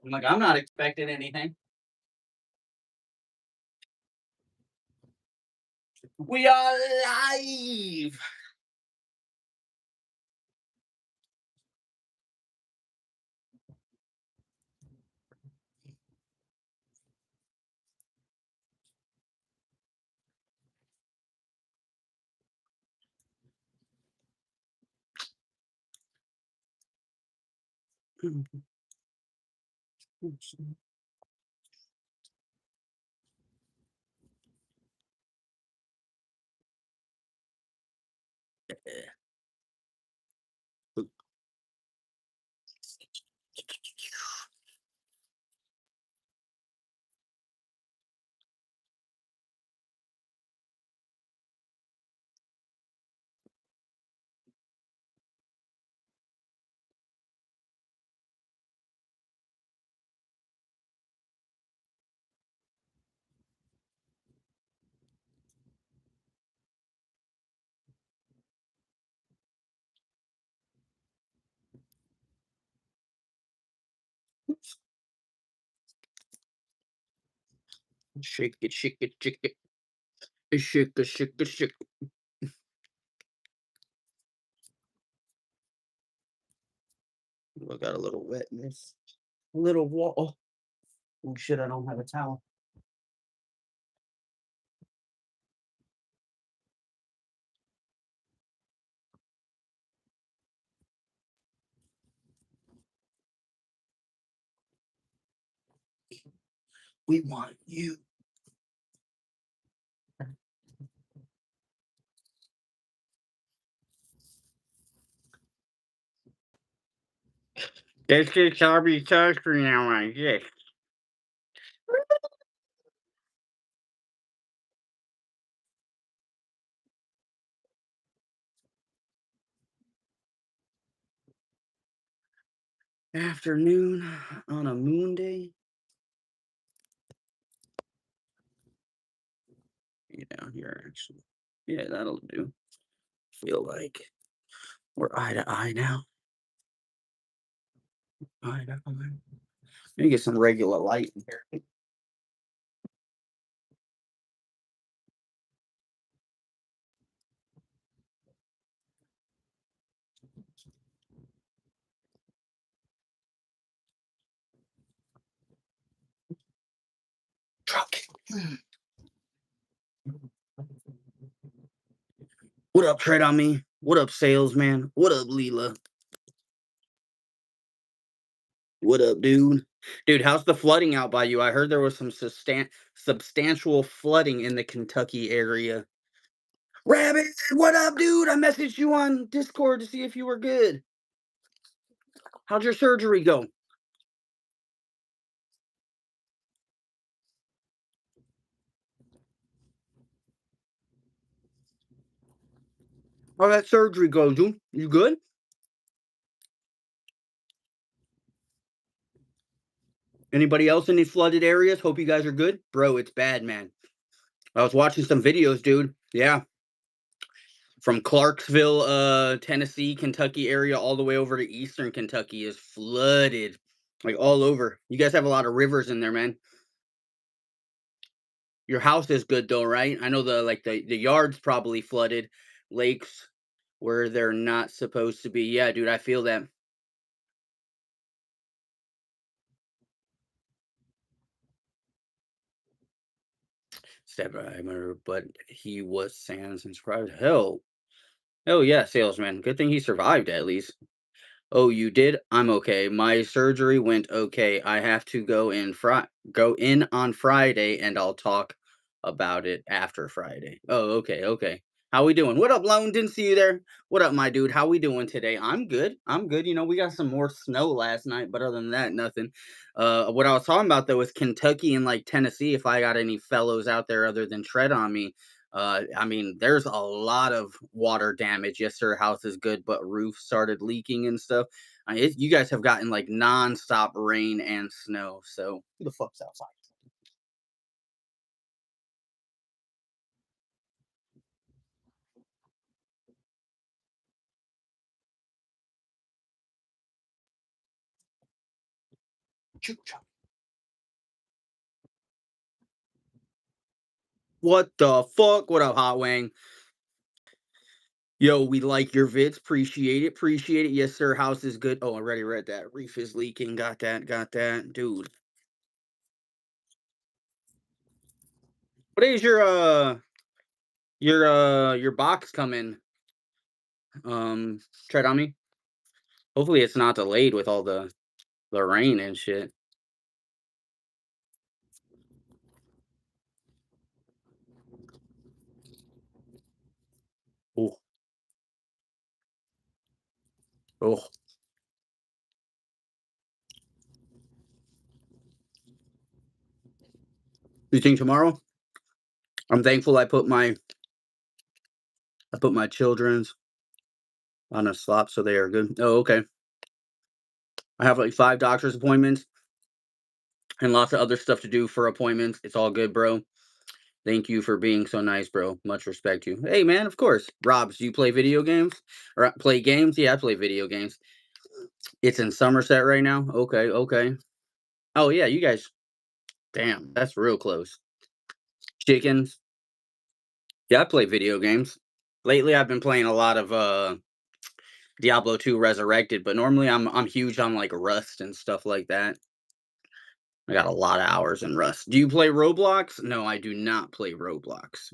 I'm like, I'm not expecting anything. We are live. Shake it, shake it, shake it. Shake it, shake it, shake it. I got a little wetness. A little wall. Oh shit, I don't have a towel. We want you. This is Chubby Toaster now like this. Afternoon on a moon day. You down here actually. Yeah, that'll do. Feel like we're eye to eye now. Eye to eye. Let me get some regular light in here. Truck. What up, Trade on Me? What up, salesman? What up, Leela? What up, dude? Dude, how's the flooding out by you? I heard there was some substantial flooding in the Kentucky area. Rabbit, what up, dude? I messaged you on Discord to see if you were good. How'd your surgery go? How'd that surgery go, dude? You good? Anybody else in these flooded areas? Hope you guys are good. Bro, it's bad, man. I was watching some videos, dude. Yeah. From Clarksville, Tennessee, Kentucky area, all the way over to Eastern Kentucky is flooded. Like all over. You guys have a lot of rivers in there, man. Your house is good though, right? I know the yard's probably flooded. Lakes where they're not supposed to be. Yeah, dude, I feel that. Step but he was sans and surprised. Hell yeah, salesman. Good thing he survived at least. Oh, you did? I'm okay. My surgery went okay. I have to go in on Friday and I'll talk about it after Friday. Oh, okay, okay. How we doing? What up, Lone? Didn't see you there. What up, my dude? How we doing today? I'm good. I'm good. You know, we got some more snow last night, but other than that, nothing. What I was talking about though is Kentucky and like Tennessee. If I got any fellows out there other than Tread on Me, I mean, there's a lot of water damage. Yes, sir, house is good, but roof started leaking and stuff. You guys have gotten like nonstop rain and snow. So who the fuck's outside? What the fuck? What up, Hot Wang? Yo, we like your vids. Appreciate it. Appreciate it. Yes, sir. House is good. Oh, I already read that. Reef is leaking. Got that. Got that. Dude. What is your box coming? Tread on me. Hopefully it's not delayed with all the rain and shit. Oh, oh. You think tomorrow? I'm thankful I put my children's on a slop so they are good. Oh, okay. I have like 5 doctor's appointments and lots of other stuff to do for appointments. It's all good, bro. Thank you for being so nice, bro. Much respect to you. Hey, man, of course. Robs, do you play video games? Or play games? Yeah, I play video games. It's in Somerset right now? Okay, okay. Oh, yeah, you guys. Damn, that's real close. Chickens. Yeah, I play video games. Lately, I've been playing a lot of Diablo 2 Resurrected, but normally I'm huge on like Rust and stuff like that. I got a lot of hours in Rust. Do you play Roblox? No, I do not play Roblox.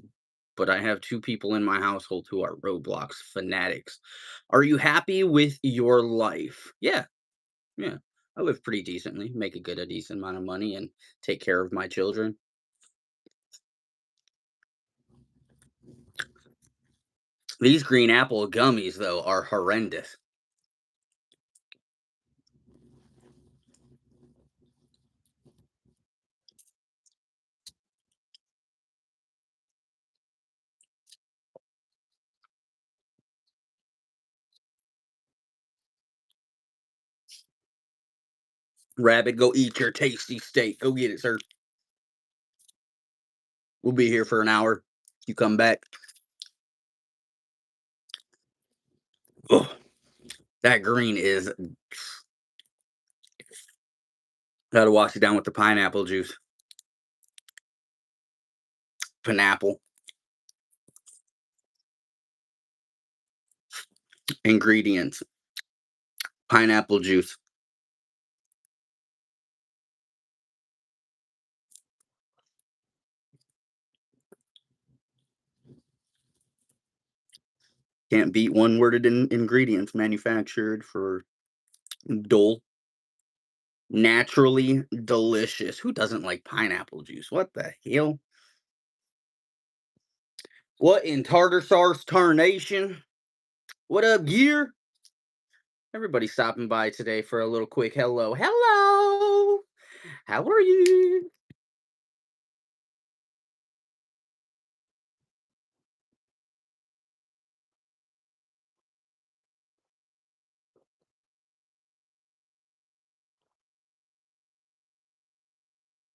But I have 2 people in my household who are Roblox fanatics. Are you happy with your life? Yeah, yeah. I live pretty decently, make a decent amount of money, and take care of my children. These green apple gummies, though, are horrendous. Rabbit, go eat your tasty steak. Go get it, sir. We'll be here for an hour. You come back. Oh, that green is. Gotta wash it down with the pineapple juice. Pineapple. Ingredients: pineapple juice. Can't beat one worded ingredients manufactured for Dole. Naturally delicious. Who doesn't like pineapple juice? What the hell? What in tartar sauce tarnation? What up, gear? Everybody stopping by today for a little quick hello. Hello! How are you?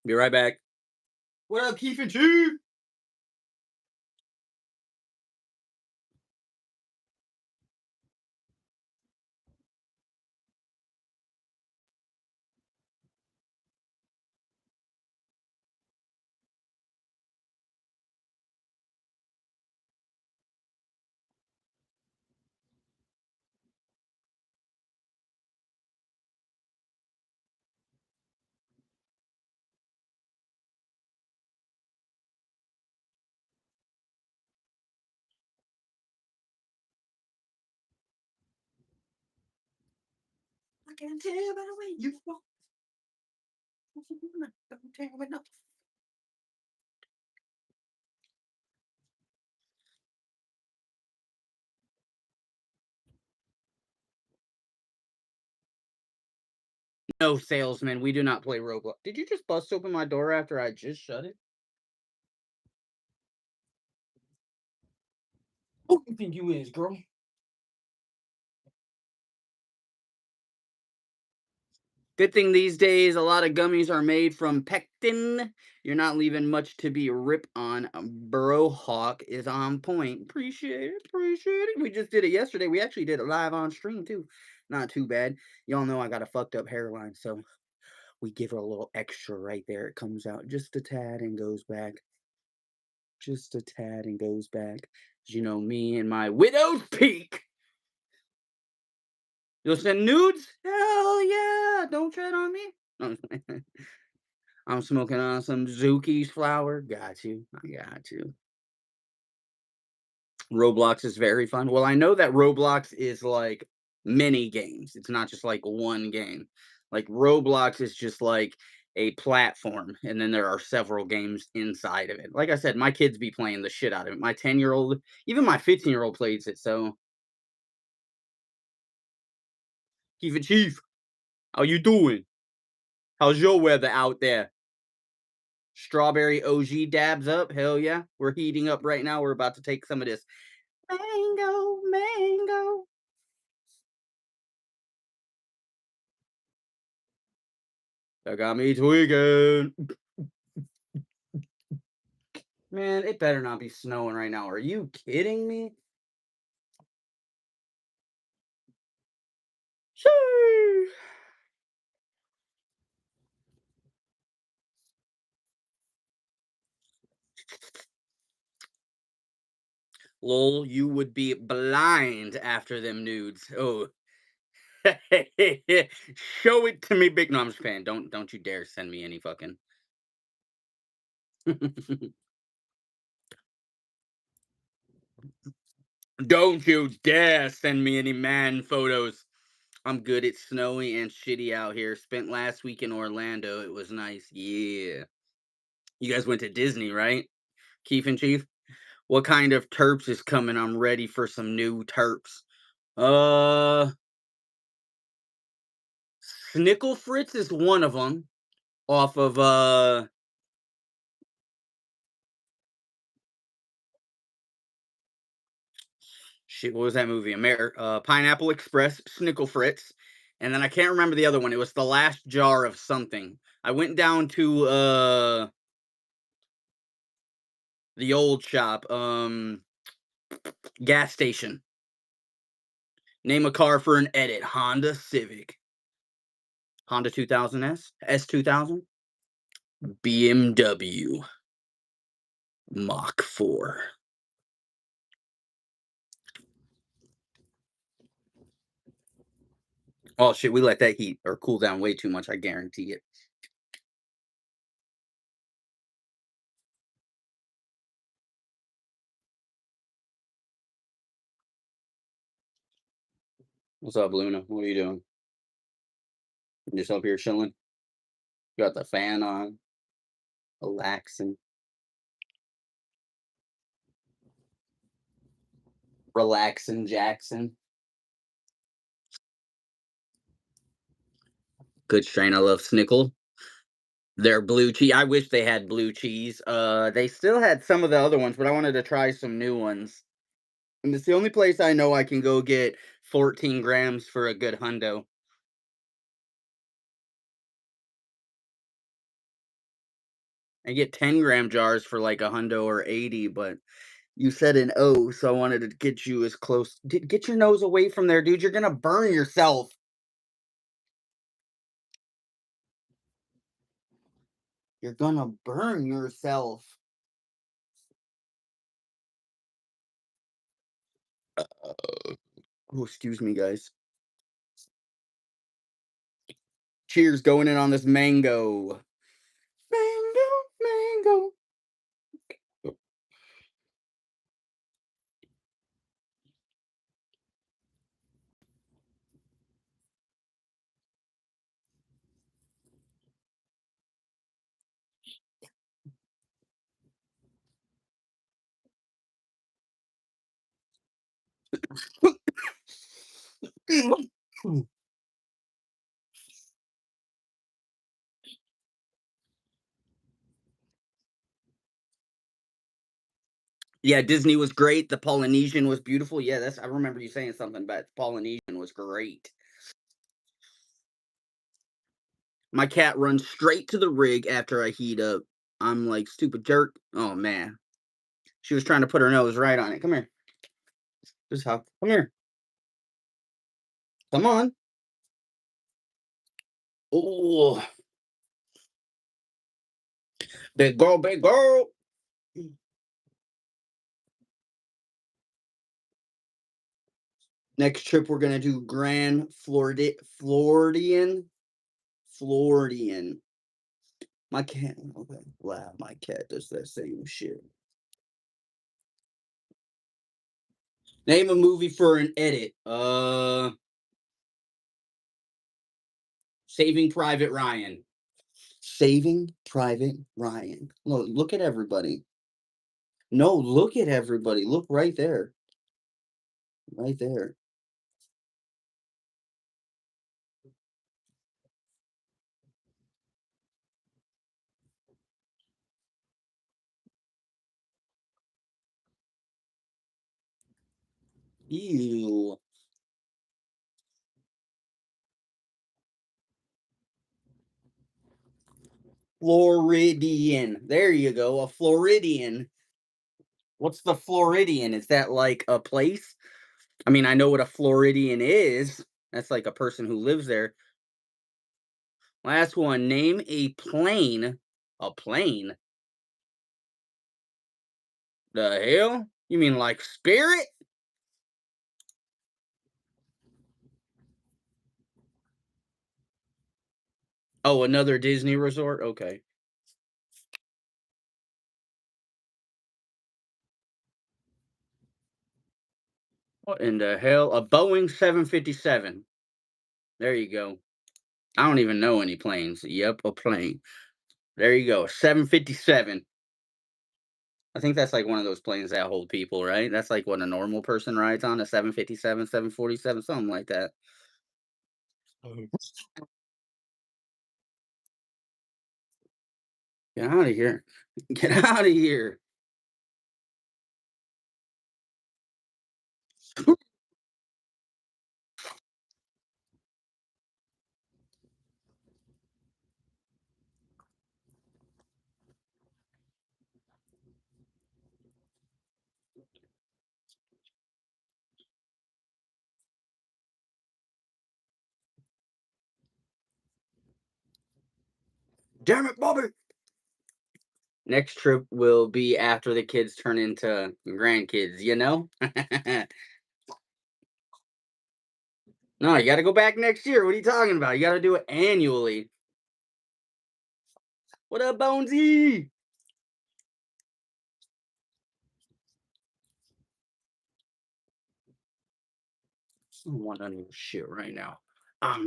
Be right back. What up, Keith and Chief? I can tell by the way you walk. Don't tell me no. No, salesman. We do not play Roblox. Did you just bust open my door after I just shut it? Who you think you is, girl? Good thing these days a lot of gummies are made from pectin. You're not leaving much to be rip on. Bro Hawk is on point. Appreciate it. Appreciate it. We just did it yesterday. We actually did it live on stream too. Not too bad. Y'all know I got a fucked up hairline, so We give her a little extra right there. It comes out just a tad and goes back. Just a tad and goes back. You know me and my widow's peak. You'll send nudes? Hell yeah! Don't tread on me. No, I'm smoking on some Zuki's flower. Got you. I got you. Roblox is very fun. Well, I know that Roblox is like many games. It's not just like one game. Like Roblox is just like a platform, and then there are several games inside of it. Like I said, my kids be playing the shit out of it. My 10-year-old, even my 15-year-old plays it. So, Keith and Chief, how you doing? How's your weather out there? Strawberry OG dabs up. Hell yeah. We're heating up right now. We're about to take some of this mango, mango. That got me tweaking. Man, it better not be snowing right now. Are you kidding me? Shoo! Lol, you would be blind after them nudes. Oh. Show it to me, big. No, I'm just playing. Don't you dare send me any fucking. Don't you dare send me any man photos. I'm good. It's snowy and shitty out here. Spent last week in Orlando. It was nice. Yeah. You guys went to Disney, right? Keith and Chief? What kind of terps is coming? I'm ready for some new terps. Uh, Snickle Fritz is one of them. Off of shit, what was that movie? Pineapple Express, Snickle Fritz, and then I can't remember the other one. It was the last jar of something. I went down to the old shop, gas station. Name a car for an edit. Honda Civic. Honda 2000S? S2000? BMW Mach 4. Oh shit, we let that heat or cool down way too much, I guarantee it. What's up, Luna? What are you doing? Just up here chilling? Got the fan on, relaxing. Relaxing Jackson. Good strain. I love Snickle. Their blue cheese. I wish they had blue cheese. They still had some of the other ones, but I wanted to try some new ones. And it's the only place I know I can go get 14 grams for a good hundo. I get 10-gram jars for like a hundo or 80, but you said an O, so I wanted to get you as close. Get your nose away from there, dude. You're gonna burn yourself. You're gonna burn yourself. Oh, excuse me, guys. Cheers, going in on this mango. Mango, mango. Yeah, Disney was great. The Polynesian was beautiful. Yeah, that's I remember you saying something about Polynesian was great. My cat runs straight to the rig after I heat up. I'm like stupid jerk. Oh man. She was trying to put her nose right on it. Come here. Just hop. Come here. Come on. Oh. Big girl, big girl. Next trip, we're gonna do Grand Floridian. My cat. Okay, wow, my cat does that same shit. Name a movie for an edit. Saving Private Ryan. Saving Private Ryan. Look at everybody. No, look at everybody. Look right there. Right there. Ew. Floridian. There you go. A Floridian. What's the Floridian? Is that like a place? I mean, I know what a Floridian is. That's like a person who lives there. Last one. Name a plane. A plane? The hell? You mean like Spirit? Oh, another Disney resort? Okay. What in the hell? A Boeing 757. There you go. I don't even know any planes. Yep, a plane. There you go. 757. I think that's like one of those planes that hold people, right? That's like what a normal person rides on, a 757, 747, something like that. Mhm. Get out of here. Get out of here. Damn it, Bobby. Next trip will be after the kids turn into grandkids, you know? No, you gotta go back next year. What are you talking about? You gotta do it annually. What up, Bonesy? I don't want none of your shit right now. Ah,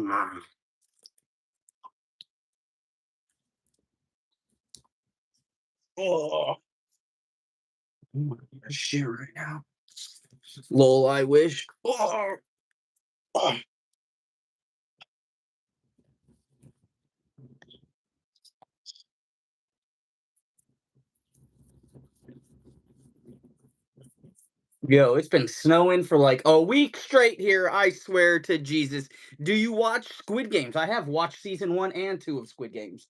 oh, I want your shit right now. Lol, I wish. Oh, oh. Yo, it's been snowing for like a week straight here. I swear to Jesus. Do you watch Squid Games? I have watched season 1 and 2 of Squid Games.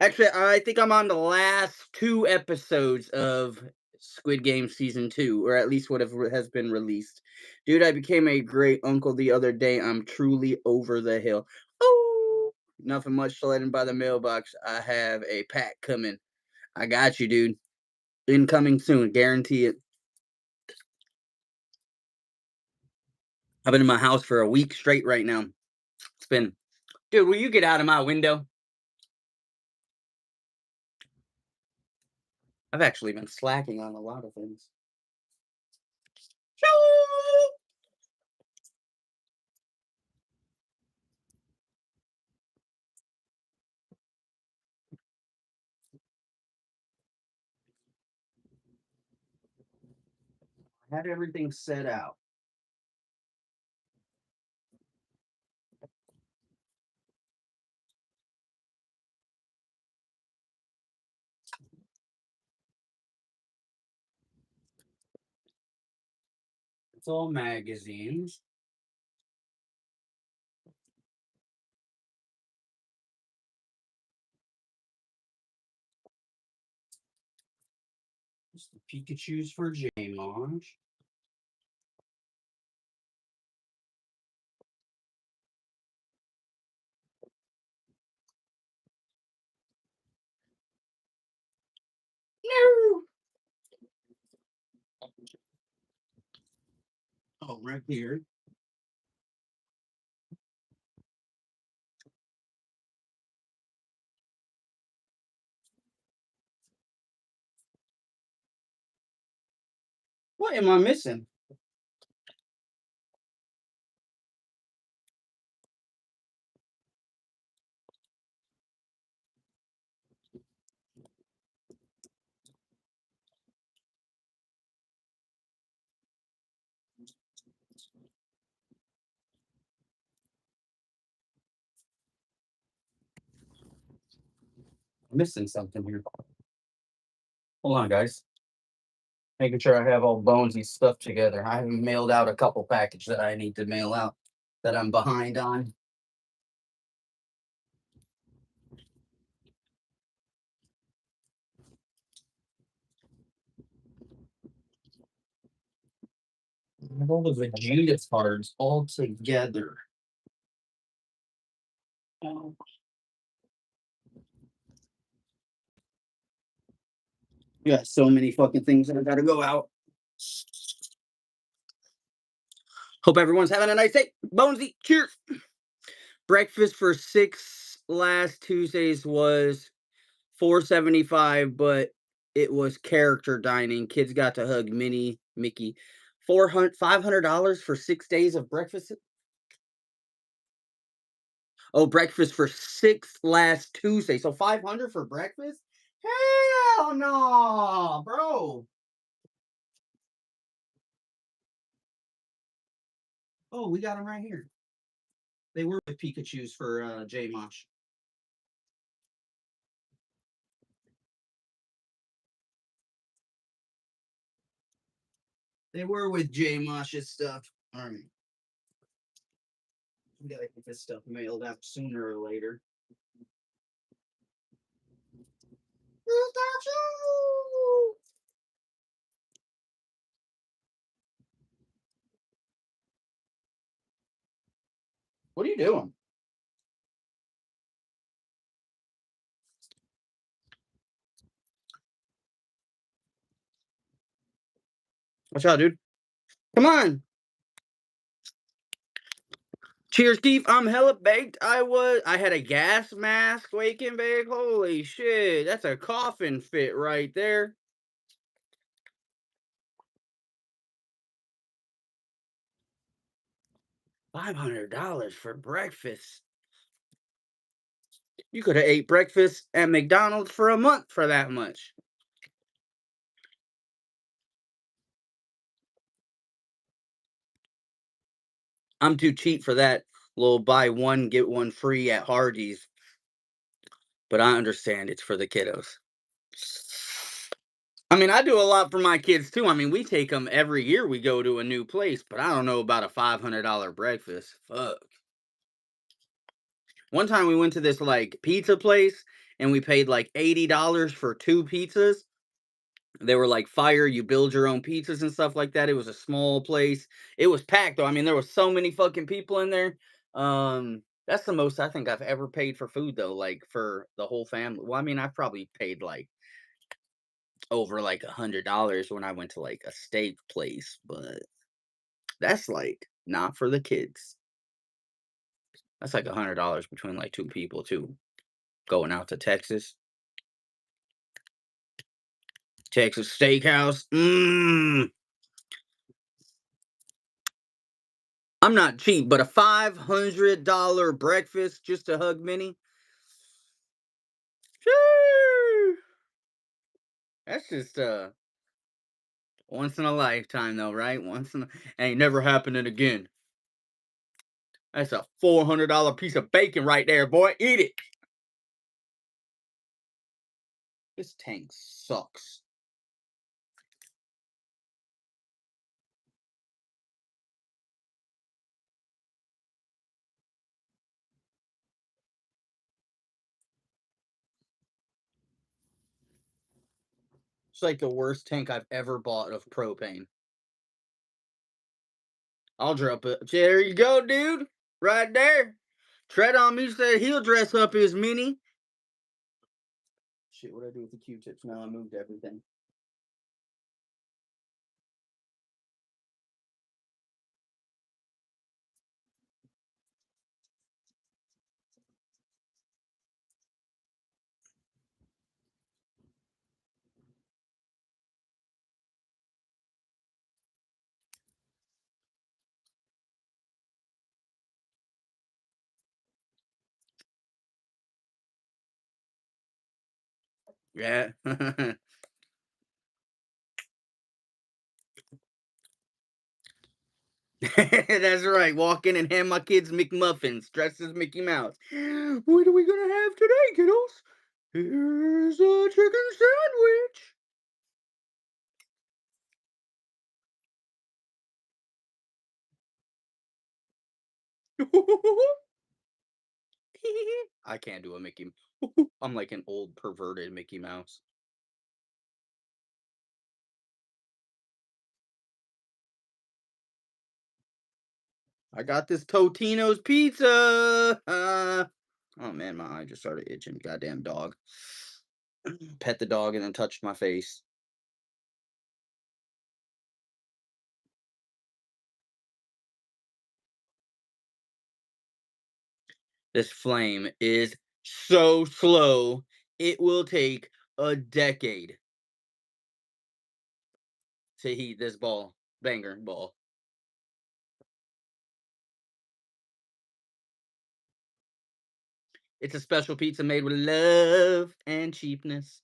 Actually, I think I'm on the last 2 episodes of Squid Game season 2, or at least whatever has been released. Dude, I became a great uncle the other day. I'm truly over the hill. Oh, nothing much sledding by the mailbox. I have a pack coming. I got you, dude. Incoming soon, guarantee it. I've been in my house for a week straight right now. It's been, dude, will you get out of my window? I've actually been slacking on a lot of things. I had everything set out. It's all magazines. It's the Pikachu's for J-Monge. go right here. What am I missing? Missing something here. Hold on, guys. Making sure I have all Bonesy stuff together. I haven't mailed out a couple packages that I need to mail out that I'm behind on. I have all the Vegeta cards all together. Oh, we got so many fucking things that I gotta go out. Hope everyone's having a nice day. Bonesy, cheers. Breakfast for six last Tuesdays was 475, but it was character dining. Kids got to hug Minnie, Mickey. $500 for 6 days of breakfast. Oh, breakfast for six last Tuesday. So 500 for breakfast? Hell no, bro. Oh, we got them right here. They were with Pikachu's for J Mosh. They were with J Mosh's stuff. All right. We gotta get this stuff mailed out sooner or later. What are you doing? Watch out, dude. Come on. Cheers, Steve. I'm hella baked. I had a gas mask wake and bake. Holy shit. That's a coffin fit right there. $500 for breakfast. You could have ate breakfast at McDonald's for a month for that much. I'm too cheap for that little buy one get one free at Hardee's, but I understand it's for the kiddos. I mean, I do a lot for my kids too. I mean, we take them every year. We go to a new place, but I don't know about a $500 breakfast. Fuck. One time we went to this like pizza place and we paid like $80 for two pizzas. They were like fire, you build your own pizzas and stuff like that. It was a small place. It was packed though. I mean, there was so many fucking people in there. That's the most I think I've ever paid for food though, like for the whole family. Well, I mean, I've probably paid like over like $100 when I went to like a steak place, but that's like not for the kids. That's like $100 between like two people too. Going out to Texas. Texas Steakhouse. I'm not cheap, but a $500 breakfast just to hug Minnie. Shoo! That's just once in a lifetime though, right? Ain't never happening again. That's a $400 piece of bacon right there, boy. Eat it. This tank sucks. It's like the worst tank I've ever bought of propane. I'll drop it. There you go, dude. Right there. Tread on me said he'll dress up his mini. Shit, what do I do with the Q-tips now? I moved everything. Yeah. That's right. Walk in and hand my kids McMuffins dressed as Mickey Mouse. What are we gonna have today, kiddos? Here's a chicken sandwich. I can't do a Mickey. I'm like an old perverted Mickey Mouse. I got this Totino's pizza. Oh man, my eye just started itching. Goddamn dog. Pet the dog and then touched my face. This flame is so slow. It will take a decade to heat this ball. Banger ball. It's a special pizza made with love and cheapness.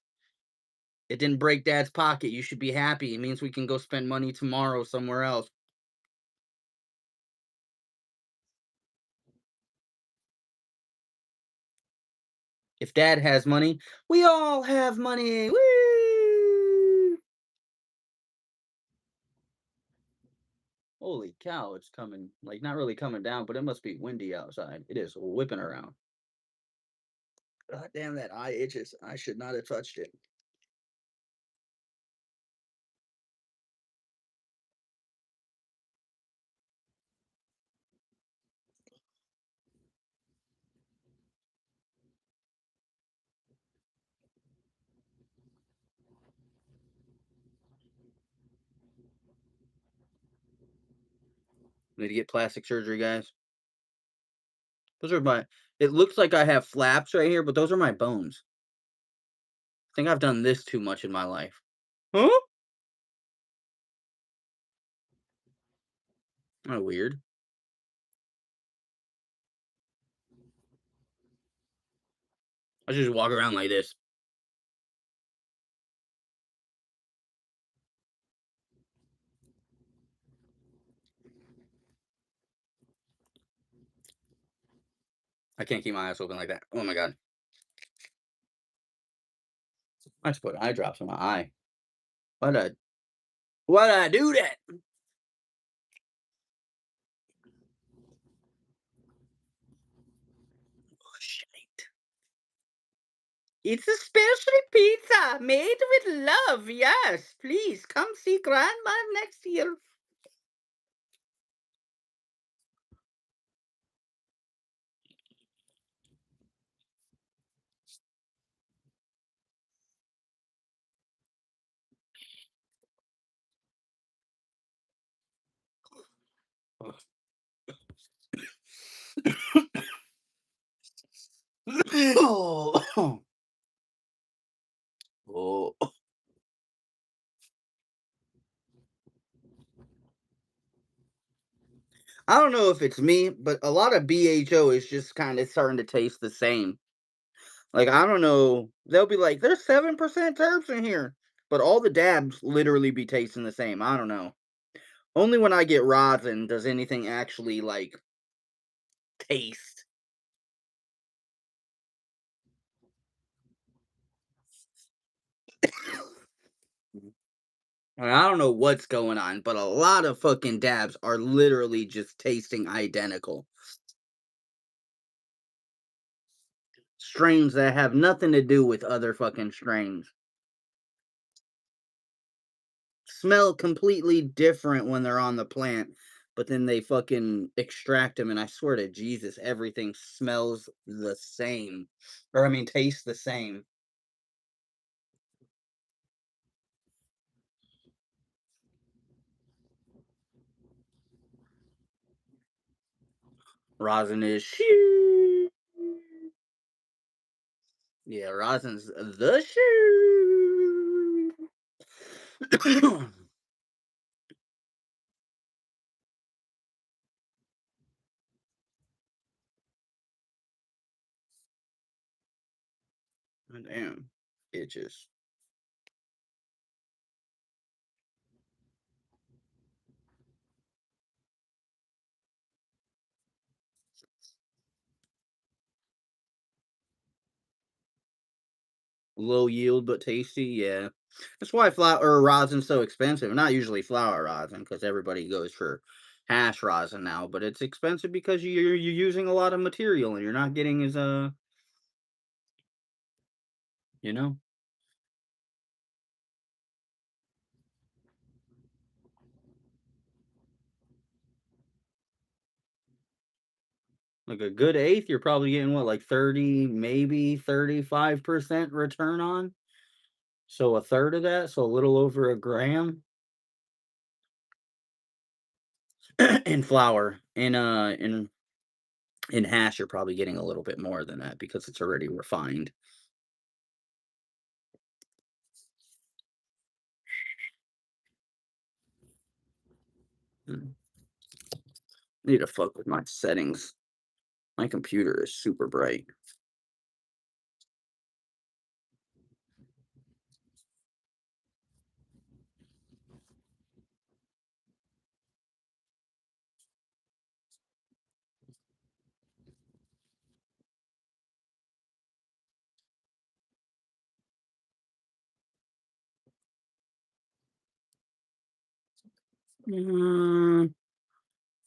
It didn't break dad's pocket. You should be happy. It means we can go spend money tomorrow somewhere else. If dad has money, we all have money. Woo! Holy cow, it's coming. Like, not really coming down, but it must be windy outside. It is whipping around. God damn, that eye itches. I should not have touched it. Need to get plastic surgery, guys. Those are my. It looks like I have flaps right here, but those are my bones. I think I've done this too much in my life. Huh? Oh, weird. I should just walk around like this. I can't keep my eyes open like that. Oh my god. I just put eye drops in my eye. What a why did I do that? Oh, shit. It's a special pizza made with love. Yes, please come see Grandma next year. Oh, oh. I don't know if it's me, but a lot of BHO is just kind of starting to taste the same. Like, I don't know. They'll be like, there's 7% terps in here. But all the dabs literally be tasting the same. I don't know. Only when I get rosin does anything actually, like, taste. And I don't know what's going on, but a lot of fucking dabs are literally just tasting identical. Strains that have nothing to do with other fucking strains. Smell completely different when they're on the plant, but then they fucking extract them, and I swear to Jesus, everything smells the same. Or, I mean, tastes the same. Rosin is shoo. Yeah, rosin's the shoe. Damn. itches. Low yield but tasty, yeah. That's why flour rosin's so expensive. Not usually flour rosin, because everybody goes for hash rosin now, but it's expensive because you're using a lot of material and you're not getting as you know, like a good eighth, you're probably getting what, like 30, maybe 35% return on. So a third of that, so a little over a gram in flour. In hash, you're probably getting a little bit more than that because it's already refined. Mm. Need to fuck with my settings. My computer is super bright. Mm,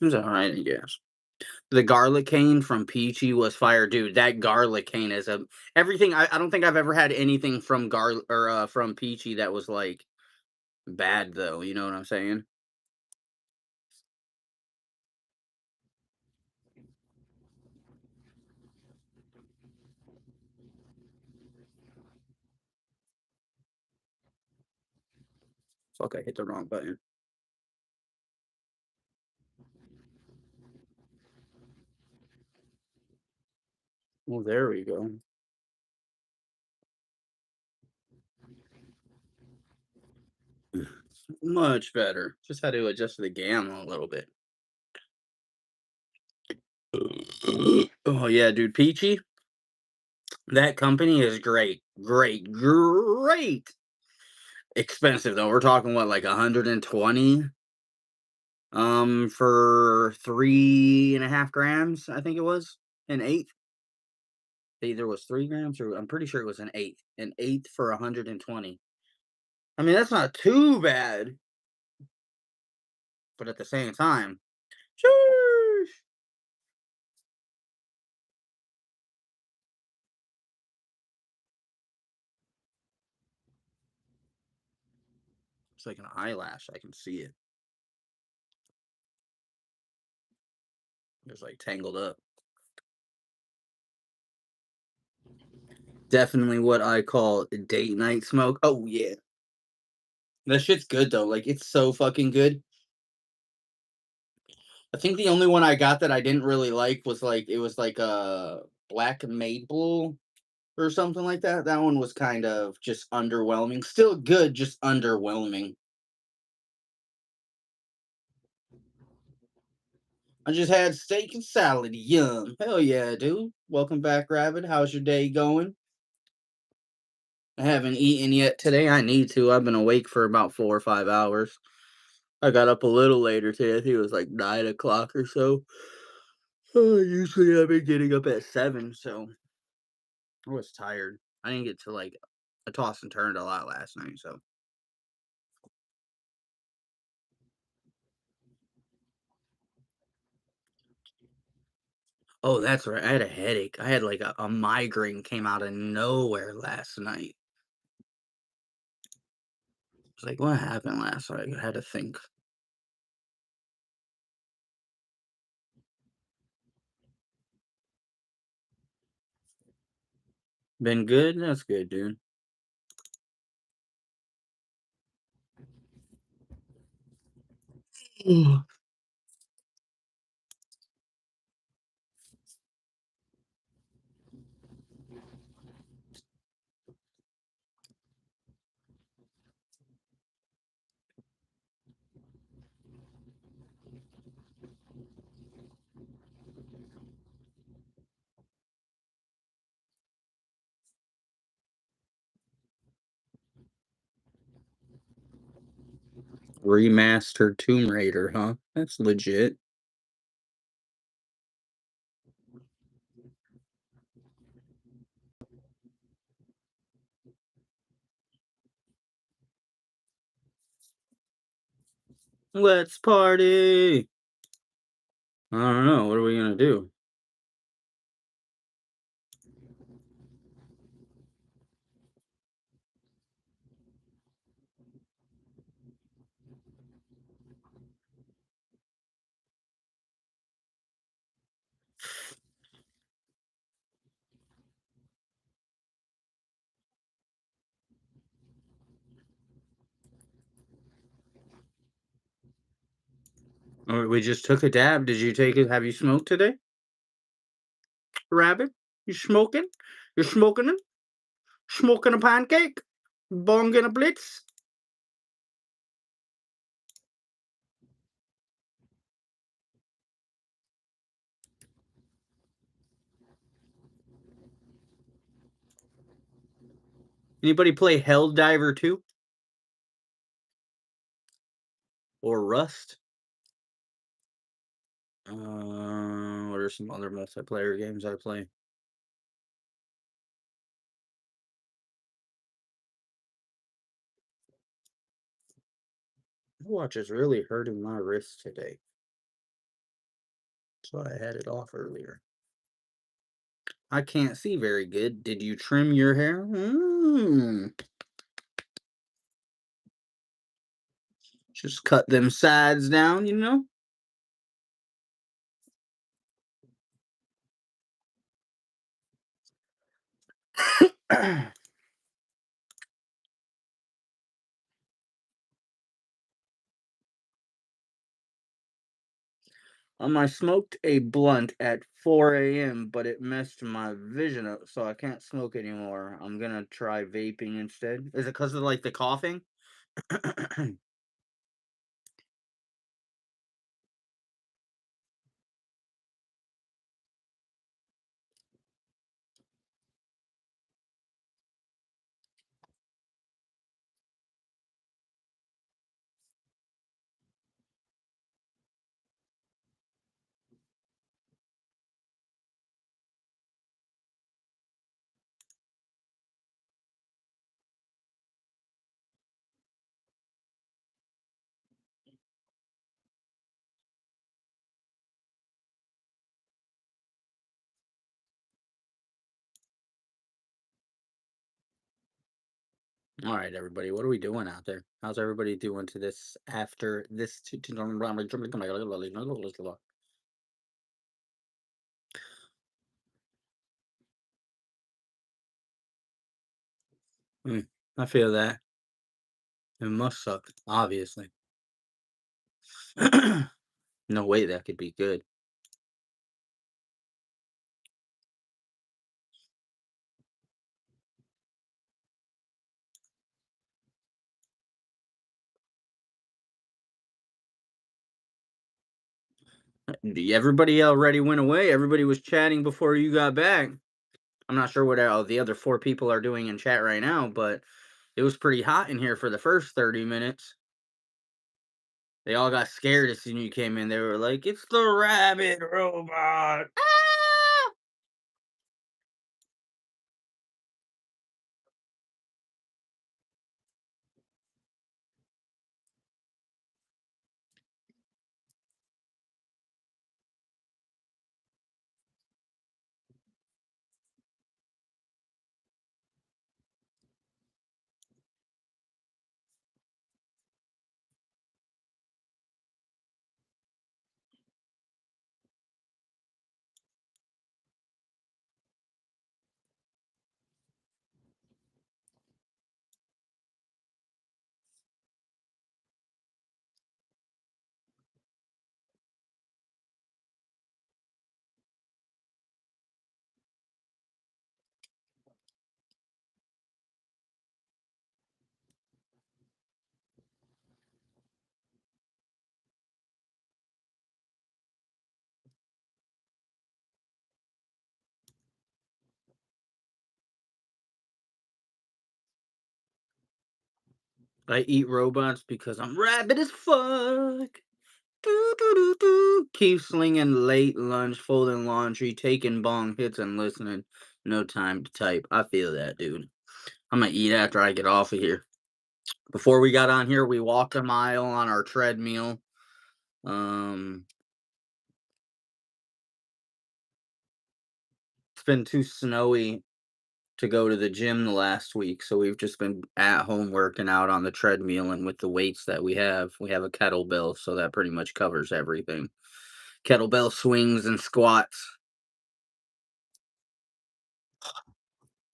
it's alright, I guess. The garlic cane from Peachy was fire, dude. That garlic cane is a everything. I don't think I've ever had anything from from Peachy that was like bad though. You know what I'm saying? Fuck, I hit the wrong button. Well, there we go. Much better. Just had to adjust the gamma a little bit. Oh yeah, dude. Peachy, that company is great. Great. Great. Expensive though. We're talking what, like 120 for 3.5 grams, I think it was. An eighth. Either was 3 grams or I'm pretty sure it was an eighth. An eighth for 120. I mean, that's not too bad, but at the same time, sheesh, it's like an eyelash. I can see it. It's like tangled up. Definitely what I call date night smoke. Oh yeah. That shit's good though. Like it's so fucking good. I think the only one I got that I didn't really like was like it was like a black maple or something like that. That one was kind of just underwhelming. Still good, just underwhelming. I just had steak and salad. Yum. Hell yeah, dude. Welcome back, Rabbit. How's your day going? I haven't eaten yet today. I need to. I've been awake for about 4 or 5 hours. I got up a little later today. I think it was like 9 o'clock or so. Usually I've been getting up at 7, so I was tired. I didn't get to like I tossed and turned a lot last night, so oh, that's right. I had a headache. I had like a migraine came out of nowhere last night. It's like, what happened last night? I had to think. Been good? That's good, dude. Remastered Tomb Raider, huh? That's legit. Let's party. I don't know. What are we gonna do? Oh, we just took a dab. Did you take it? Have you smoked today, Rabbit? You smoking? You smoking it? Smoking a pancake? Bonging a blitz? Anybody play Hell Diver 2 or Rust? What are some other multiplayer games I play? My watch is really hurting my wrist today. That's why I had it off earlier. I can't see very good. Did you trim your hair? Just cut them sides down, you know? I smoked a blunt at 4 a.m., but it messed my vision up, so I can't smoke anymore. I'm gonna try vaping instead. Is it because of like the coughing? All right, everybody, what are we doing out there? How's everybody doing to this after this? I feel that. It must suck, obviously. No way that could be good. Everybody already went away. Everybody was chatting before you got back. I'm not sure what the other four people are doing in chat right now, but it was pretty hot in here for the first 30 minutes. They all got scared as soon as you came in. They were like, "It's the rabbit robot." Ah! I eat robots because I'm rabid as fuck. Do, do, do, do. Keep slinging late lunch, folding laundry, taking bong hits, and listening. No time to type. I feel that, dude. I'm gonna eat after I get off of here. Before we got on here, we walked a mile on our treadmill. Um, it's been too snowy to go to the gym the last week, so we've just been at home working out on the treadmill and with the weights that we have a kettlebell, so that pretty much covers everything. Kettlebell swings and squats.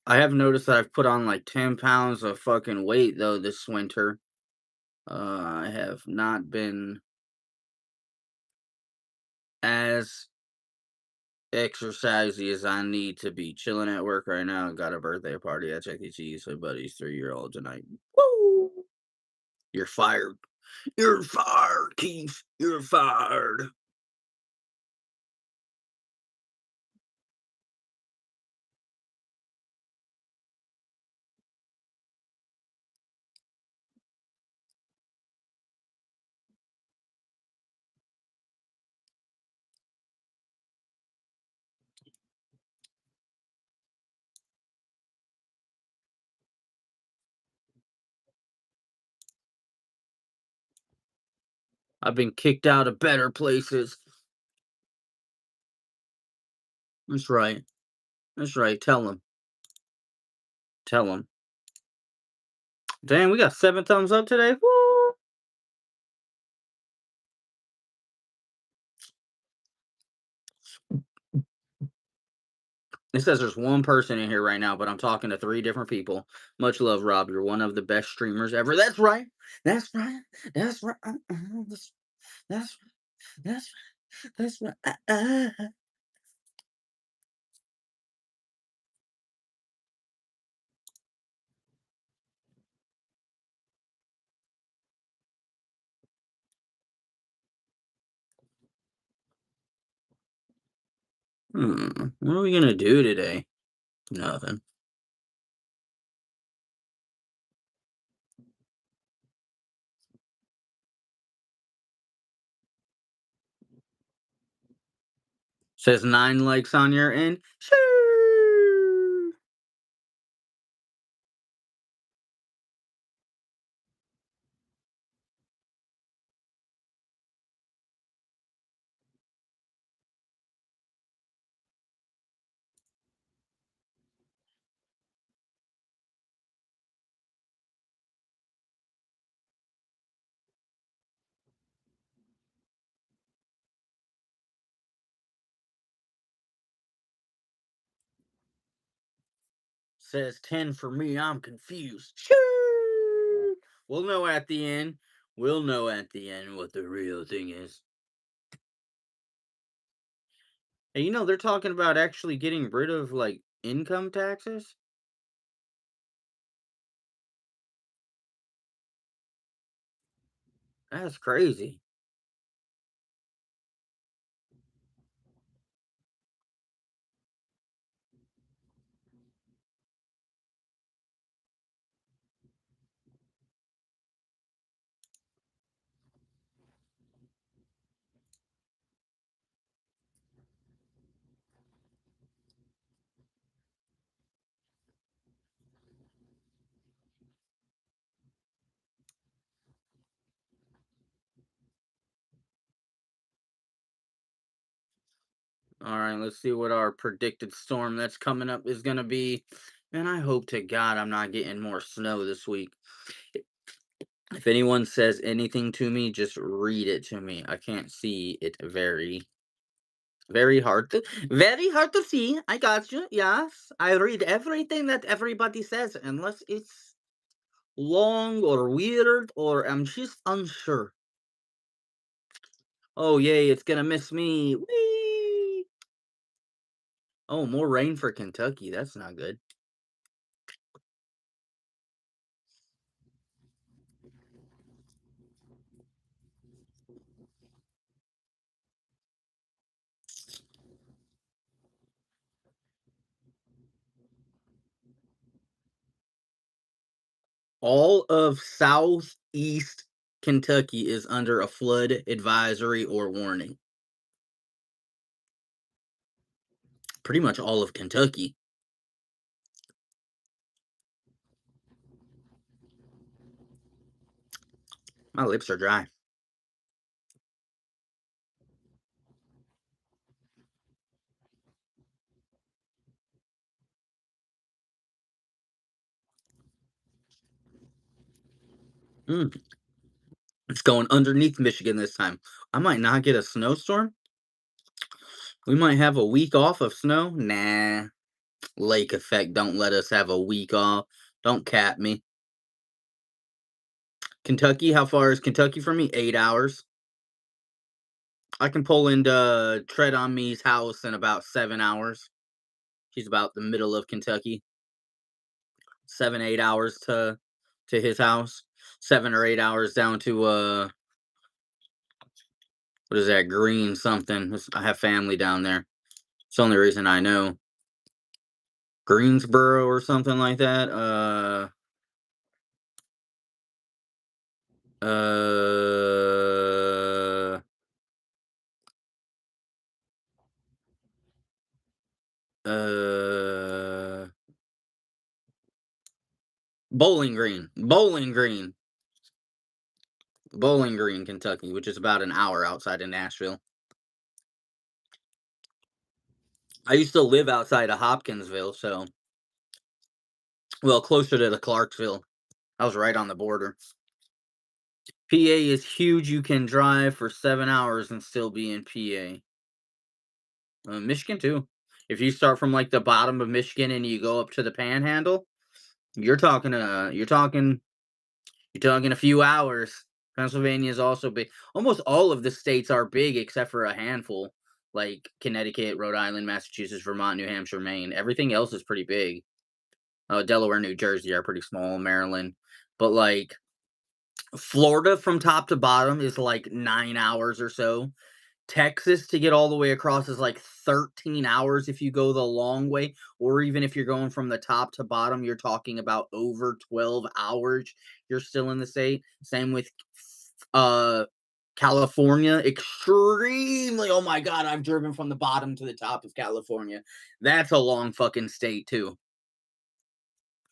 I have noticed that I've put on like 10 pounds of fucking weight though this winter. I have not been as exercisey as I need to be. Chilling at work right now. Got a birthday party at Chuck E. Cheese. My buddy's 3-year-old tonight. Woo! You're fired. You're fired, Keith. You're fired. I've been kicked out of better places. That's right. That's right. Tell him. Tell him. Damn, we got 7 thumbs up today. Woo! It says there's one person in here right now, but I'm talking to 3 different people. Much love, Rob. You're one of the best streamers ever. That's right. That's right. That's right. That's that's that's right. What are we gonna do today? Nothing. Says 9 likes on your end. Shoo! Says 10 for me. I'm confused. Shoo! We'll know at the end. We'll know at the end what the real thing is. And they're talking about actually getting rid of like income taxes. That's crazy. All right, let's see what our predicted storm that's coming up is going to be. And I hope to God I'm not getting more snow this week. If anyone says anything to me, just read it to me. I can't see it very hard to see. I got you. Yes. I read everything that everybody says unless it's long or weird or I'm just unsure. Oh yay, it's gonna miss me. Whee! Oh, more rain for Kentucky. That's not good. All of southeast Kentucky is under a flood advisory or warning. Pretty much all of Kentucky. My lips are dry. Mm, it's going underneath Michigan this time. I might not get a snowstorm. We might have a week off of snow. Nah, lake effect. Don't let us have a week off. Don't cap me. Kentucky, how far is Kentucky from me? 8 hours. I can pull into Tread on Me's house in about 7 hours. He's about the middle of Kentucky. 7, 8 hours to his house. 7 or 8 hours down to what is that? Green something. I have family down there. It's the only reason I know. Greensboro or something like that. Uh, uh, Bowling Green. Bowling Green, Kentucky, which is about an hour outside of Nashville. I used to live outside of Hopkinsville, so well, closer to the Clarksville. I was right on the border. PA is huge. You can drive for 7 hours and still be in PA. Michigan too. If you start from like the bottom of Michigan and you go up to the Panhandle, you're talking a few hours. Pennsylvania is also big. Almost all of the states are big except for a handful, like Connecticut, Rhode Island, Massachusetts, Vermont, New Hampshire, Maine. Everything else is pretty big. Delaware, New Jersey are pretty small. Maryland, but like Florida from top to bottom is like 9 hours or so. Texas to get all the way across is like 13 hours if you go the long way, or even if you're going from the top to bottom, you're talking about over 12 hours. You're still in the state. Same with uh California, extremely. Oh my god, I've driven from the bottom to the top of California. That's a long fucking state too.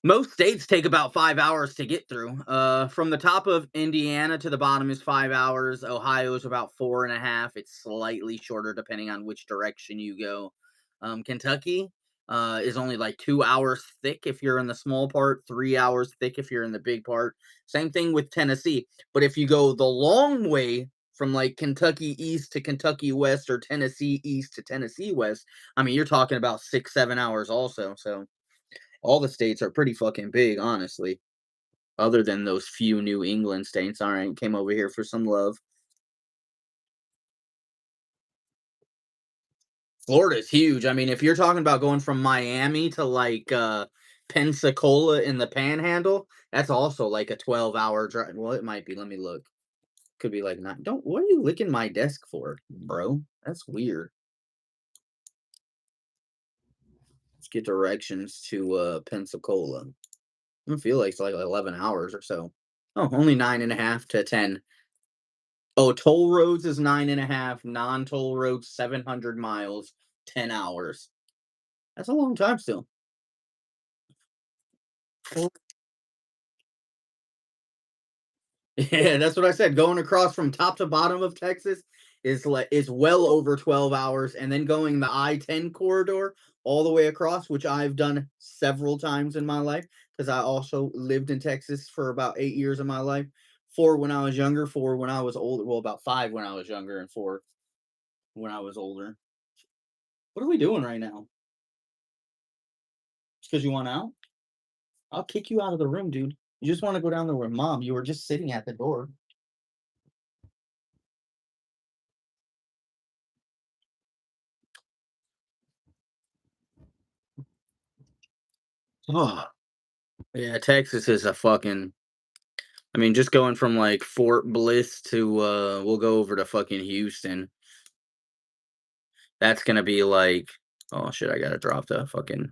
Most states take about 5 hours to get through. From the top of Indiana to the bottom is 5 hours. Ohio is about 4.5. It's slightly shorter depending on which direction you go. Kentucky is only like 2 hours thick if you're in the small part, 3 hours thick if you're in the big part. Same thing with Tennessee. But if you go the long way from like Kentucky East to Kentucky West or Tennessee East to Tennessee West, I mean, you're talking about 6, 7 hours also. So all the states are pretty fucking big, honestly. Other than those few New England states. All right, came over here for some love. Florida's huge. I mean, if you're talking about going from Miami to like Pensacola in the Panhandle, that's also like a 12-hour drive. Well, it might be. Let me look. Could be like not. Don't. What are you licking my desk for, bro? That's weird. Let's get directions to Pensacola. I feel like it's like 11 hours or so. Oh, only 9.5 to 10. Oh, toll roads is 9.5, non-toll roads 700 miles, 10 hours. That's a long time still. Yeah, that's what I said. Going across from top to bottom of Texas is well over 12 hours, and then going the I-10 corridor all the way across, which I've done several times in my life, because I also lived in Texas for about 8 years of my life. 4 when I was younger, 4 when I was older. Well, about 5 when I was younger, and 4 when I was older. What are we doing right now? Just because you want out? I'll kick you out of the room, dude. You just want to go down there with mom. You were just sitting at the door. Oh, yeah, Texas is a fucking. I mean, just going from like Fort Bliss to we'll go over to fucking Houston. That's gonna be like, oh shit, I gotta drop the fucking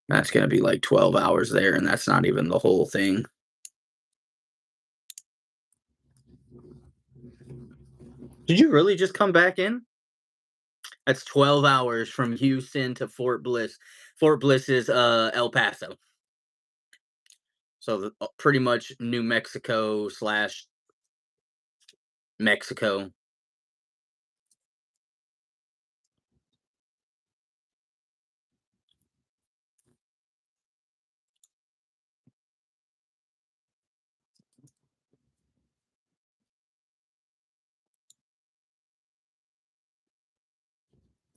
That's gonna be like 12 hours there, and that's not even the whole thing. Did you really just come back in? That's 12 hours from Houston to Fort Bliss. Fort Bliss is, El Paso. So, pretty much New Mexico/Mexico. Slash Mexico.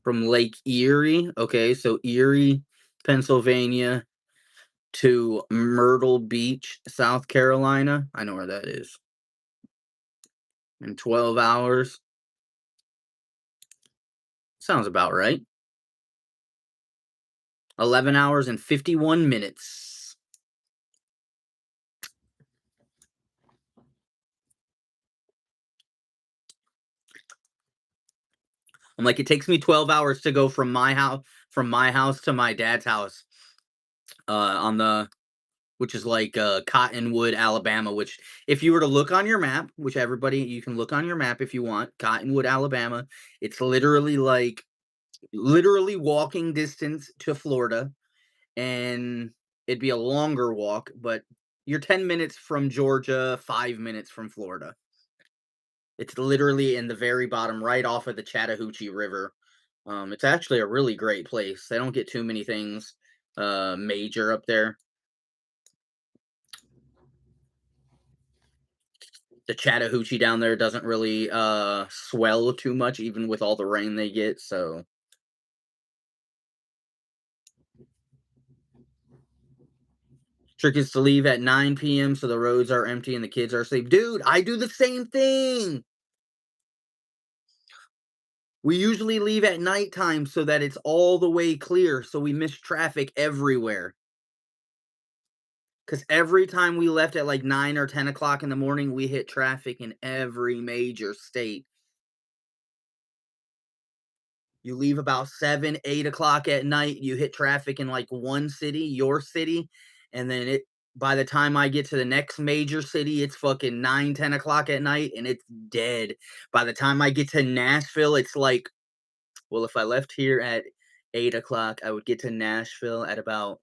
From Lake Erie, okay, so Erie, Pennsylvania to Myrtle Beach, South Carolina. I know where that is. In 12 hours. Sounds about right. 11 hours and 51 minutes. I'm like, it takes me 12 hours to go from my house to my dad's house, on the which is like, Cottonwood, Alabama, which if you were to look on your map, which everybody you can look on your map if you want, Cottonwood, Alabama, it's literally like literally walking distance to Florida, and it'd be a longer walk, but you're 10 minutes from Georgia, 5 minutes from Florida. It's literally in the very bottom, right off of the Chattahoochee River. It's actually a really great place. They don't get too many things major up there. The Chattahoochee down there doesn't really swell too much, even with all the rain they get. So trick is to leave at 9 p.m. so the roads are empty and the kids are safe. Dude, I do the same thing. We usually leave at nighttime so that it's all the way clear, so we miss traffic everywhere. Because every time we left at like 9 or 10 o'clock in the morning, we hit traffic in every major state. You leave about 7, 8 o'clock at night, you hit traffic in like one city, your city, and then by the time I get to the next major city, it's fucking 9, 10 o'clock at night and it's dead. By the time I get to Nashville, it's like, well, if I left here at 8 o'clock, I would get to Nashville at about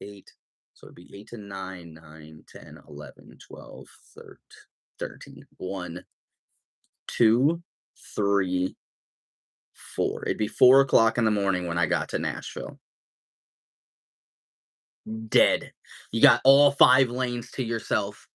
8. So it'd be 8 to 9, 9, 10, 11, 12, 13, 1, 2, 3, 4. It'd be 4 o'clock in the morning when I got to Nashville. Dead. You got all 5 lanes to yourself.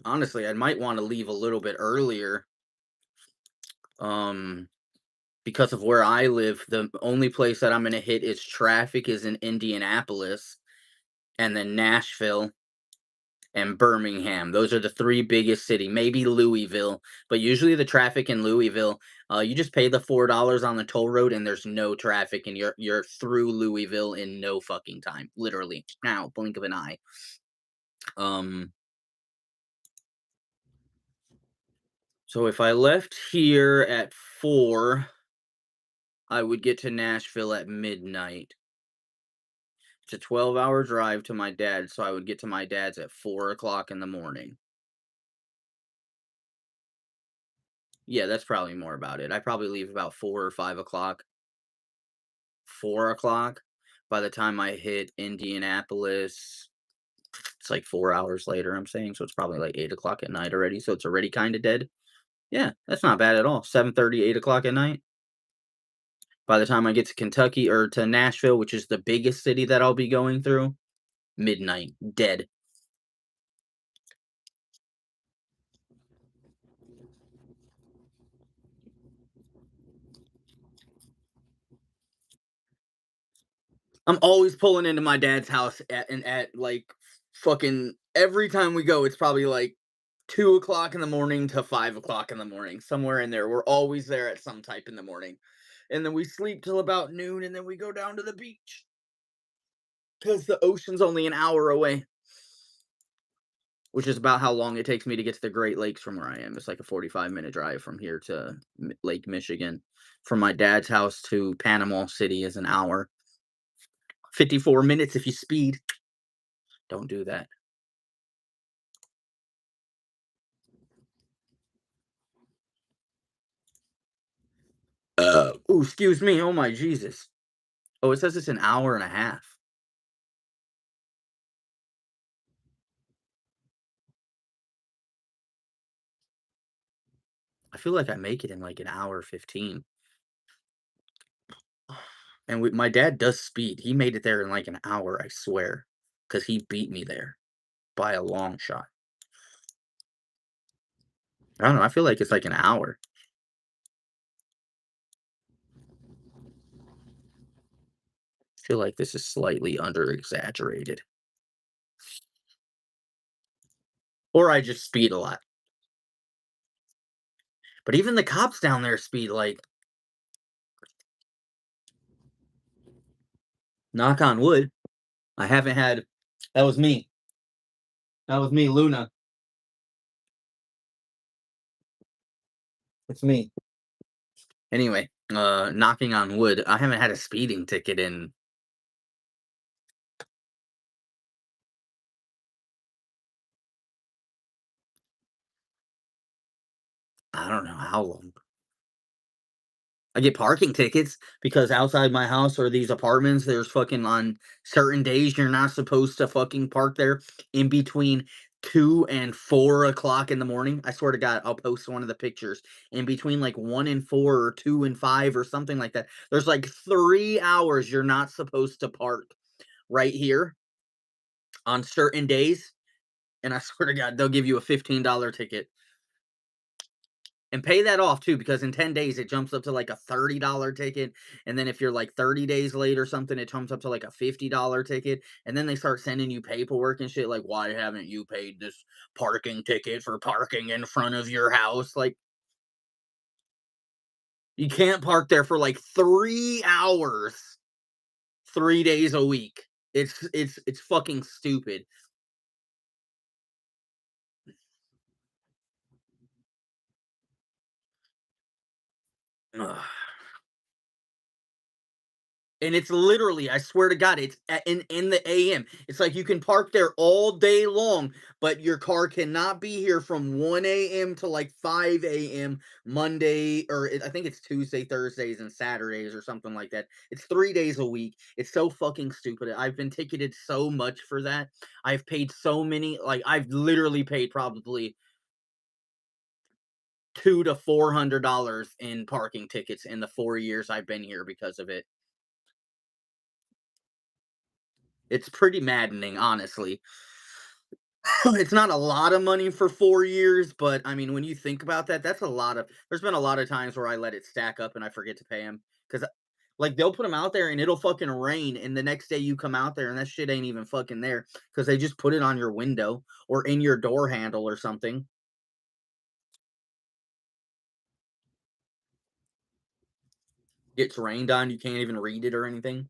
Honestly, I might want to leave a little bit earlier. Um, because of where I live, the only place that I'm gonna hit is traffic is in Indianapolis and then Nashville and Birmingham. Those are the 3 biggest city, maybe Louisville, but usually the traffic in Louisville, you just pay the $4 on the toll road and there's no traffic and you're through Louisville in no fucking time, literally. Now, blink of an eye. Um, so if I left here at 4, I would get to Nashville at midnight. It's a 12-hour drive to my dad's, so I would get to my dad's at 4 o'clock in the morning. Yeah, that's probably more about it. I probably leave about 4 or 5 o'clock. 4 o'clock. By the time I hit Indianapolis, it's like 4 hours later, I'm saying, so it's probably like 8 o'clock at night already, so it's already kinda dead. Yeah, that's not bad at all. 7:30, 8 o'clock at night. By the time I get to Kentucky or to Nashville, which is the biggest city that I'll be going through, midnight, dead. I'm always pulling into my dad's house like, fucking every time we go, it's probably like 2 o'clock in the morning to 5 o'clock in the morning, somewhere in there. We're always there at some type in the morning. And then we sleep till about noon, and then we go down to the beach because the ocean's only an hour away. which is about how long it takes me to get to the Great Lakes from where I am. It's like a 45-minute drive from here to Lake Michigan. From my dad's house to Panama City is an hour. 54 minutes if you speed. Don't do that. Ooh, excuse me. Oh my Jesus. Oh, it says it's an hour and a half. I feel like I make it in like an hour 15. And my dad does speed. He made it there in like an hour, I swear, because he beat me there by a long shot. I don't know. I feel like it's like an hour. I feel like this is slightly under exaggerated. Or I just speed a lot. But even the cops down there speed like, knock on wood. I haven't had. That was me. That was me, Luna. It's me. Anyway, knocking on wood. I haven't had a speeding ticket in, I don't know how long. I get parking tickets because outside my house or these apartments, there's fucking on certain days you're not supposed to fucking park there in between 2 and 4 o'clock in the morning. I swear to God, I'll post one of the pictures in between like 1 and 4 or 2 and 5 or something like that. There's like 3 hours you're not supposed to park right here on certain days. And I swear to God, they'll give you a $15 ticket. And pay that off too, because in 10 days it jumps up to like a $30 ticket. And then if you're like 30 days late or something, it jumps up to like a $50 ticket. And then they start sending you paperwork and shit like, why haven't you paid this parking ticket for parking in front of your house? Like, you can't park there for like 3 hours, 3 days a week. It's fucking stupid. Ugh. And it's literally, I swear to God, it's in the AM. It's like you can park there all day long, but your car cannot be here from 1 AM to like 5 AM Monday, or I think it's Tuesday, Thursdays, and Saturdays or something like that. It's 3 days a week. It's so fucking stupid. I've been ticketed so much for that. I've paid so many, like I've literally paid probably $200 to $400 in parking tickets in the 4 years I've been here because of it. It's pretty maddening, honestly. It's not a lot of money for 4 years, but, I mean, when you think about that, that's a lot of there's been a lot of times where I let it stack up and I forget to pay them because, like, they'll put them out there and it'll fucking rain, and the next day you come out there and that shit ain't even fucking there because they just put it on your window or in your door handle or something. Gets rained on, you can't even read it or anything.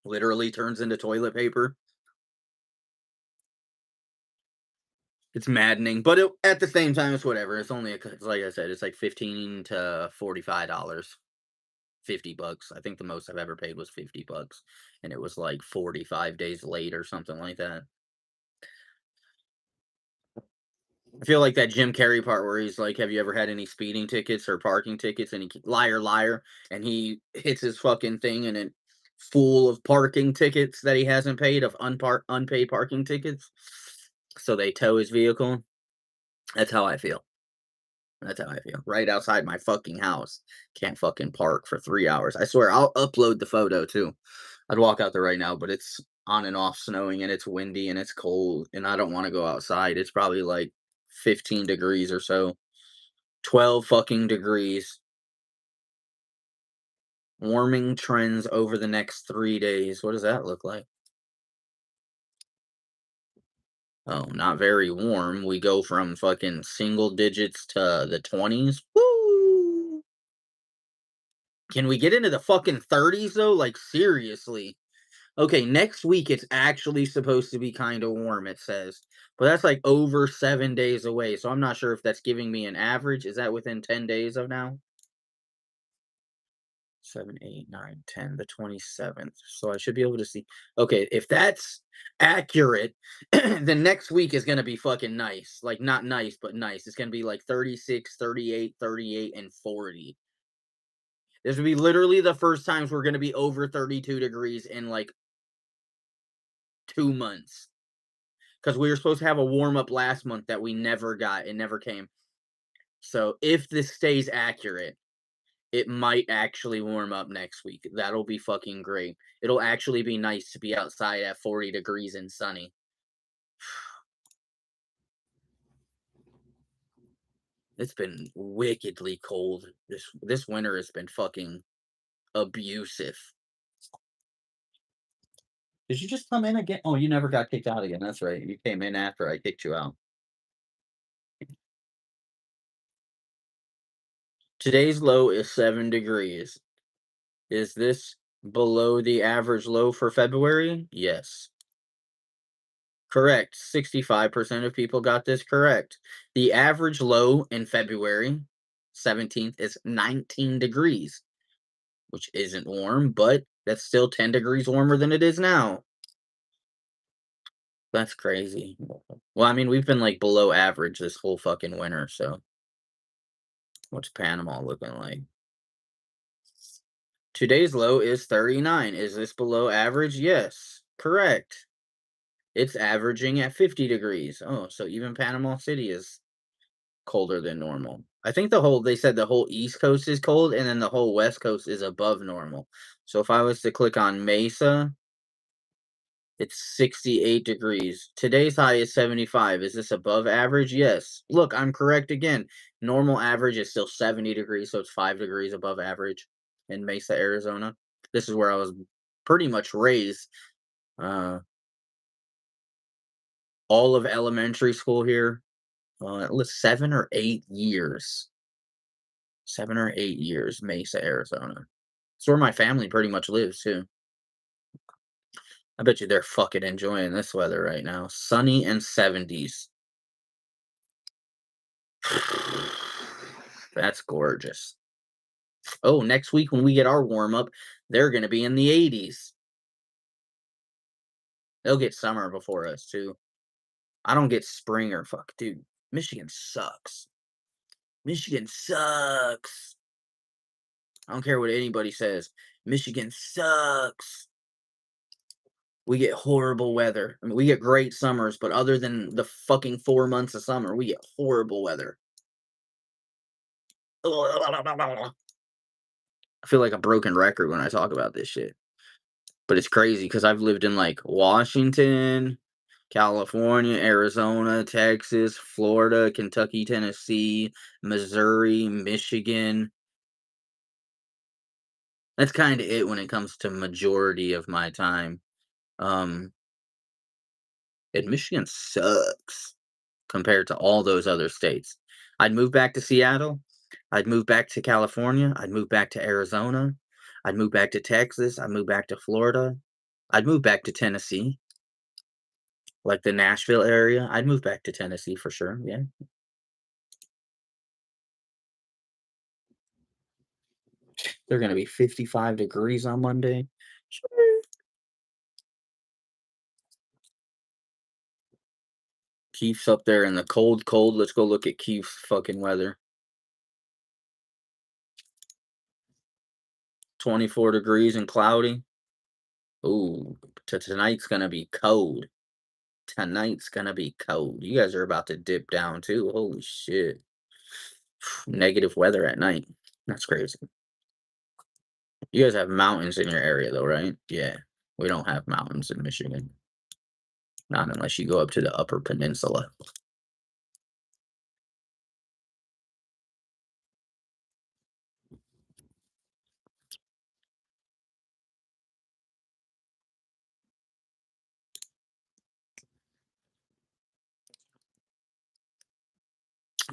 Literally turns into toilet paper. It's maddening, but at the same time, it's whatever. It's only it's like I said, it's like 15 to $45. $50. I think the most I've ever paid was $50, and it was like 45 days late or something like that. I feel like that Jim Carrey part where he's like, "Have you ever had any speeding tickets or parking tickets?" And liar, liar, and he hits his fucking thing, and it full of parking tickets that he hasn't paid of unpaid parking tickets. So they tow his vehicle. That's how I feel. That's how I feel. Right outside my fucking house. Can't fucking park for 3 hours. I swear, I'll upload the photo too. I'd walk out there right now, but it's on and off snowing and it's windy and it's cold and I don't want to go outside. It's probably like 15 degrees or so. 12 fucking degrees. Warming trends over the next 3 days. What does that look like? Oh, not very warm. We go from fucking single digits to the 20s. Woo! Can we get into the fucking 30s though? Like seriously. Okay, next week it's actually supposed to be kind of warm, it says. But that's like over 7 days away. So I'm not sure if that's giving me an average. Is that within 10 days of now? 7, 8, 9, 10, the 27th. So I should be able to see. Okay, if that's accurate, then next week is going to be fucking nice. Like, not nice, but nice. It's going to be like 36, 38, 38, and 40. This would be literally the first times we're going to be over 32 degrees in like 2 months. Because we were supposed to have a warm up last month that we never got. It never came. So if this stays accurate, it might actually warm up next week. That'll be fucking great. It'll actually be nice to be outside at 40 degrees and sunny. It's been wickedly cold. This winter has been fucking abusive. Did you just come in again? Oh, you never got kicked out again. That's right. You came in after I kicked you out. Today's low is 7 degrees. Is this below the average low for February? Yes. Correct. 65% of people got this correct. The average low in February 17th is 19 degrees, which isn't warm, but that's still 10 degrees warmer than it is now. That's crazy. Well, I mean, we've been like below average this whole fucking winter, so what's Panama looking like? Today's low is 39. Is this below average? Yes. Correct. It's averaging at 50 degrees. Oh, so even Panama City is colder than normal. I think they said the whole East Coast is cold and then the whole West Coast is above normal. So if I was to click on Mesa, it's 68 degrees. Today's high is 75. Is this above average? Yes. Look, I'm correct again. Normal average is still 70 degrees, so it's 5 degrees above average in Mesa, Arizona. This is where I was pretty much raised. Uh, all of elementary school here, it was 7 or 8 years. 7 or 8 years, Mesa, Arizona. It's where my family pretty much lives too. I bet you they're fucking enjoying this weather right now. Sunny and 70s. That's gorgeous. Oh, next week when we get our warm up, they're gonna be in the 80s. They'll get summer before us too. I don't get spring or fuck, dude. Michigan sucks. Michigan sucks. I don't care what anybody says. Michigan sucks. We get horrible weather. I mean, we get great summers, but other than the fucking 4 months of summer, we get horrible weather. I feel like a broken record when I talk about this shit. But it's crazy because I've lived in like Washington, California, Arizona, Texas, Florida, Kentucky, Tennessee, Missouri, Michigan. That's kind of it when it comes to majority of my time. Um, and Michigan sucks compared to all those other states. I'd move back to Seattle. I'd move back to California. I'd move back to Arizona. I'd move back to Texas. I'd move back to Florida. I'd move back to Tennessee, like the Nashville area. I'd move back to Tennessee for sure. Yeah. They're going to be 55 degrees on Monday. Sure. Keith's up there in the cold, cold. Let's go look at Keith's fucking weather. 24 degrees and cloudy. Ooh, tonight's going to be cold. Tonight's gonna be cold. You guys are about to dip down too. Holy shit. Negative weather at night. That's crazy. You guys have mountains in your area though, right? Yeah. We don't have mountains in Michigan. Not unless you go up to the upper peninsula.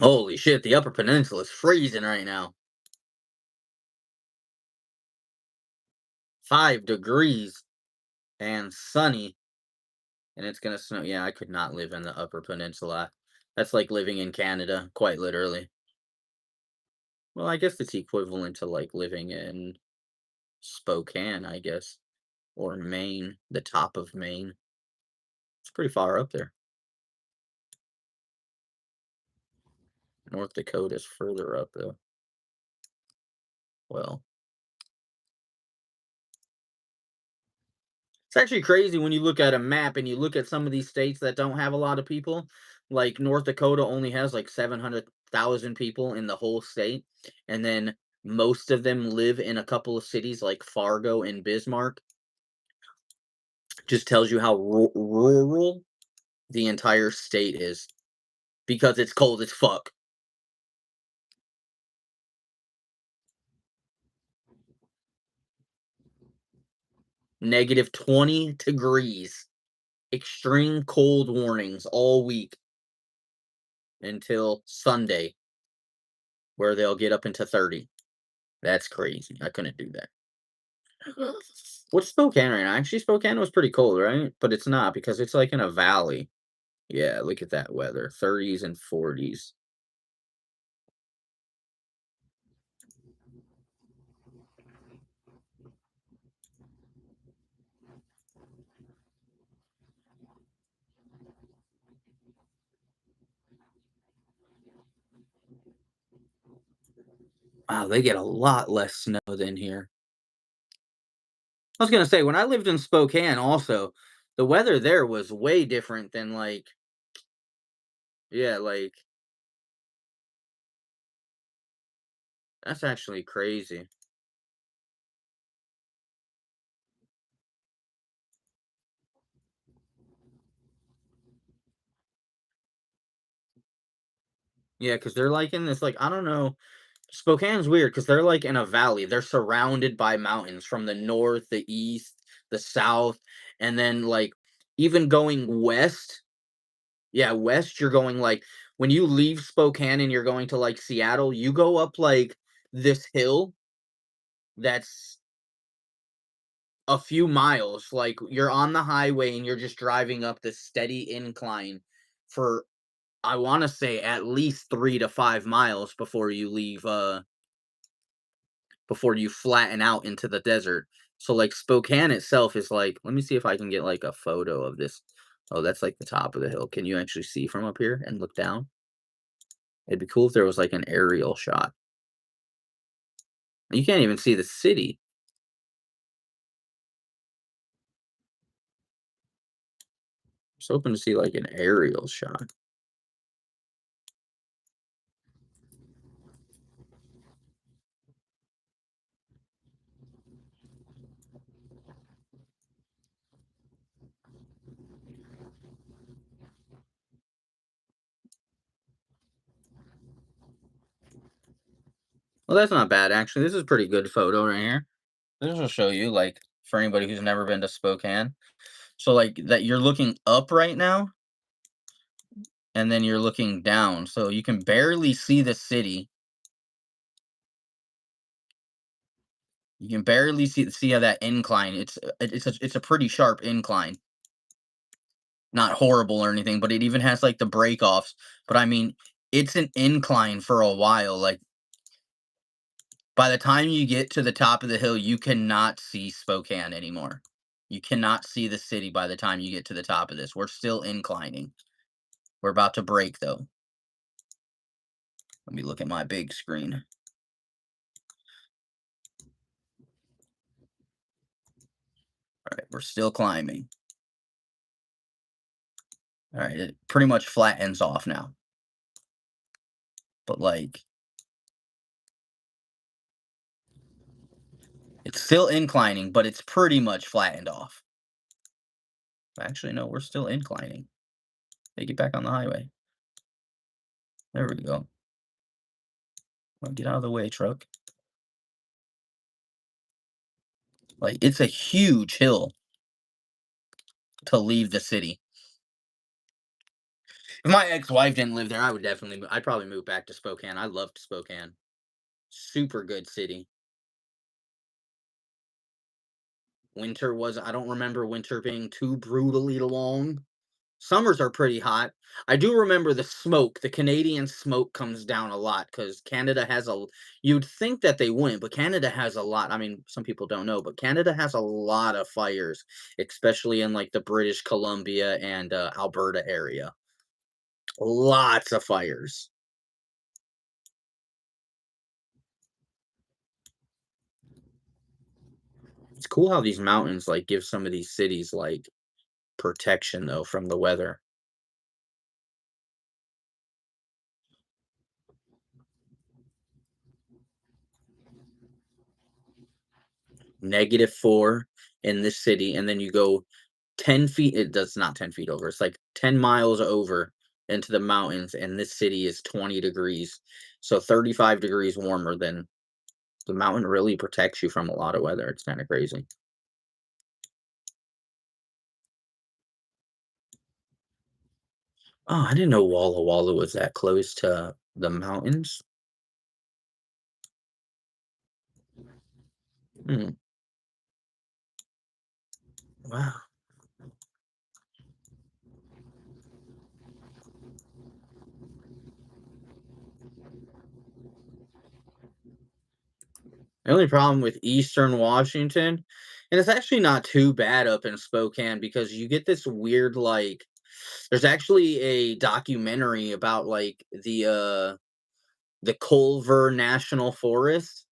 Holy shit, the upper peninsula is freezing right now. 5 degrees. and sunny, and it's gonna snow. Yeah, I could not live in the Upper Peninsula. That's like living in Canada, quite literally. Well, I guess it's equivalent to like living in Spokane, I guess, or Maine, the top of Maine. It's pretty far up there. North Dakota's further up though. Well, it's actually crazy when you look at a map and you look at some of these states that don't have a lot of people. Like North Dakota only has like 700,000 people in the whole state. And then most of them live in a couple of cities like Fargo and Bismarck. Just tells you how rural the entire state is because it's cold as fuck. -20 degrees. Extreme cold warnings all week until Sunday, where they'll get up into 30. That's crazy. I couldn't do that. What's Spokane right now? Actually, Spokane was pretty cold, right? But it's not because it's like in a valley. Yeah, look at that weather. 30s and 40s. Wow, they get a lot less snow than here. I was gonna say when I lived in Spokane also, the weather there was way different than like yeah, like that's actually crazy. Yeah, because they're like in this like I don't know. Spokane's weird because they're like in a valley. They're surrounded by mountains from the north, the east, the south, and then like even going west. Yeah, west, you're going like when you leave Spokane and you're going to like Seattle, you go up like this hill that's a few miles. Like you're on the highway and you're just driving up this steady incline for I want to say at least 3 to 5 miles before you flatten out into the desert. So like Spokane itself is like, let me see if I can get like a photo of this. Oh, that's like the top of the hill. Can you actually see from up here and look down? It'd be cool if there was like an aerial shot. You can't even see the city. I was hoping to see like an aerial shot. Well, that's not bad actually. This is a pretty good photo right here. This will show you like for anybody who's never been to Spokane. So like that you're looking up right now and then you're looking down. So you can barely see the city. You can barely see how that incline. It's a pretty sharp incline. Not horrible or anything, but it even has like the break offs. But I mean, it's an incline for a while. Like by the time you get to the top of the hill, you cannot see Spokane anymore. You cannot see the city by the time you get to the top of this. We're still inclining. We're about to break though. Let me look at my big screen. All right, we're still climbing. All right, it pretty much flattens off now. But like it's still inclining, but it's pretty much flattened off. Actually, no, we're still inclining. Hey, get back on the highway. There we go. Well, get out of the way, truck. Like, it's a huge hill to leave the city. If my ex-wife didn't live there, I would definitely I'd probably move back to Spokane. I loved Spokane. Super good city. Winter was I don't remember winter being too brutally long. Summers are pretty hot. I do remember the smoke, the Canadian smoke comes down a lot because Canada has a you'd think that they wouldn't, but Canada has a lot. I mean, some people don't know, but Canada has a lot of fires, especially in like the British Columbia and Alberta area. Lots of fires. It's cool how these mountains like give some of these cities like protection though from the weather. -4 in this city, and then you go 10 feet it does not 10 feet over, it's like 10 miles over into the mountains, and this city is 20 degrees. So 35 degrees warmer than the mountain really protects you from a lot of weather. It's kinda crazy. Oh, I didn't know Walla Walla was that close to the mountains. Hmm, wow. The only problem with Eastern Washington and it's actually not too bad up in Spokane because you get this weird, like there's actually a documentary about, like, the Culver National Forest,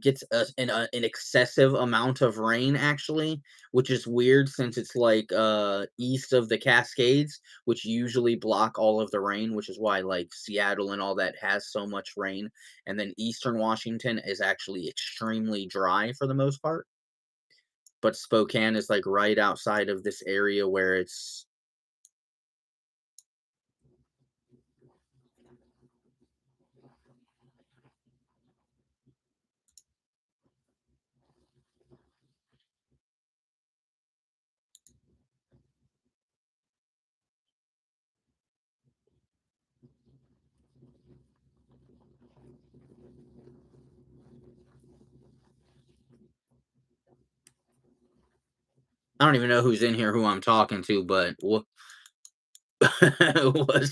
gets an excessive amount of rain actually, which is weird since it's, like, east of the Cascades, which usually block all of the rain, which is why, like, Seattle and all that has so much rain, and then Eastern Washington is actually extremely dry for the most part, but Spokane is, like, right outside of this area where it's I don't even know who's in here who I'm talking to, but what's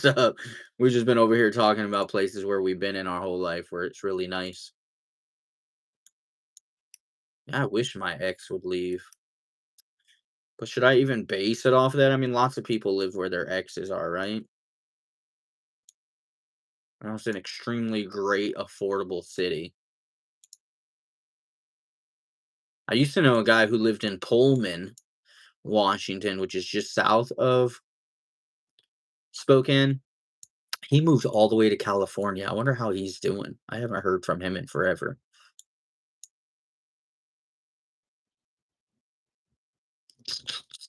up? We've just been over here talking about places where we've been in our whole life where it's really nice. Yeah, I wish my ex would leave. But should I even base it off of that? I mean, lots of people live where their exes are, right? And it's an extremely great, affordable city. I used to know a guy who lived in Pullman, Washington, which is just south of Spokane. He moved all the way to California. I wonder how he's doing. I haven't heard from him in forever.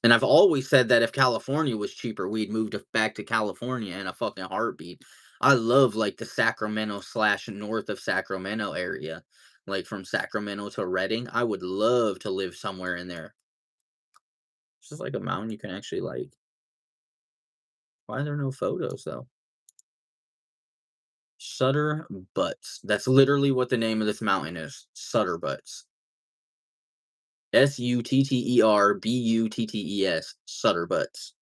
And I've always said that if California was cheaper, we'd move back to California in a fucking heartbeat. I love like the Sacramento slash north of Sacramento area, like from Sacramento to Redding. I would love to live somewhere in there. It's just like a mountain you can actually like. Why are there no photos though? Sutter Butts. That's literally what the name of this mountain is. Sutter Butts. Sutterbutts. Sutter Butts.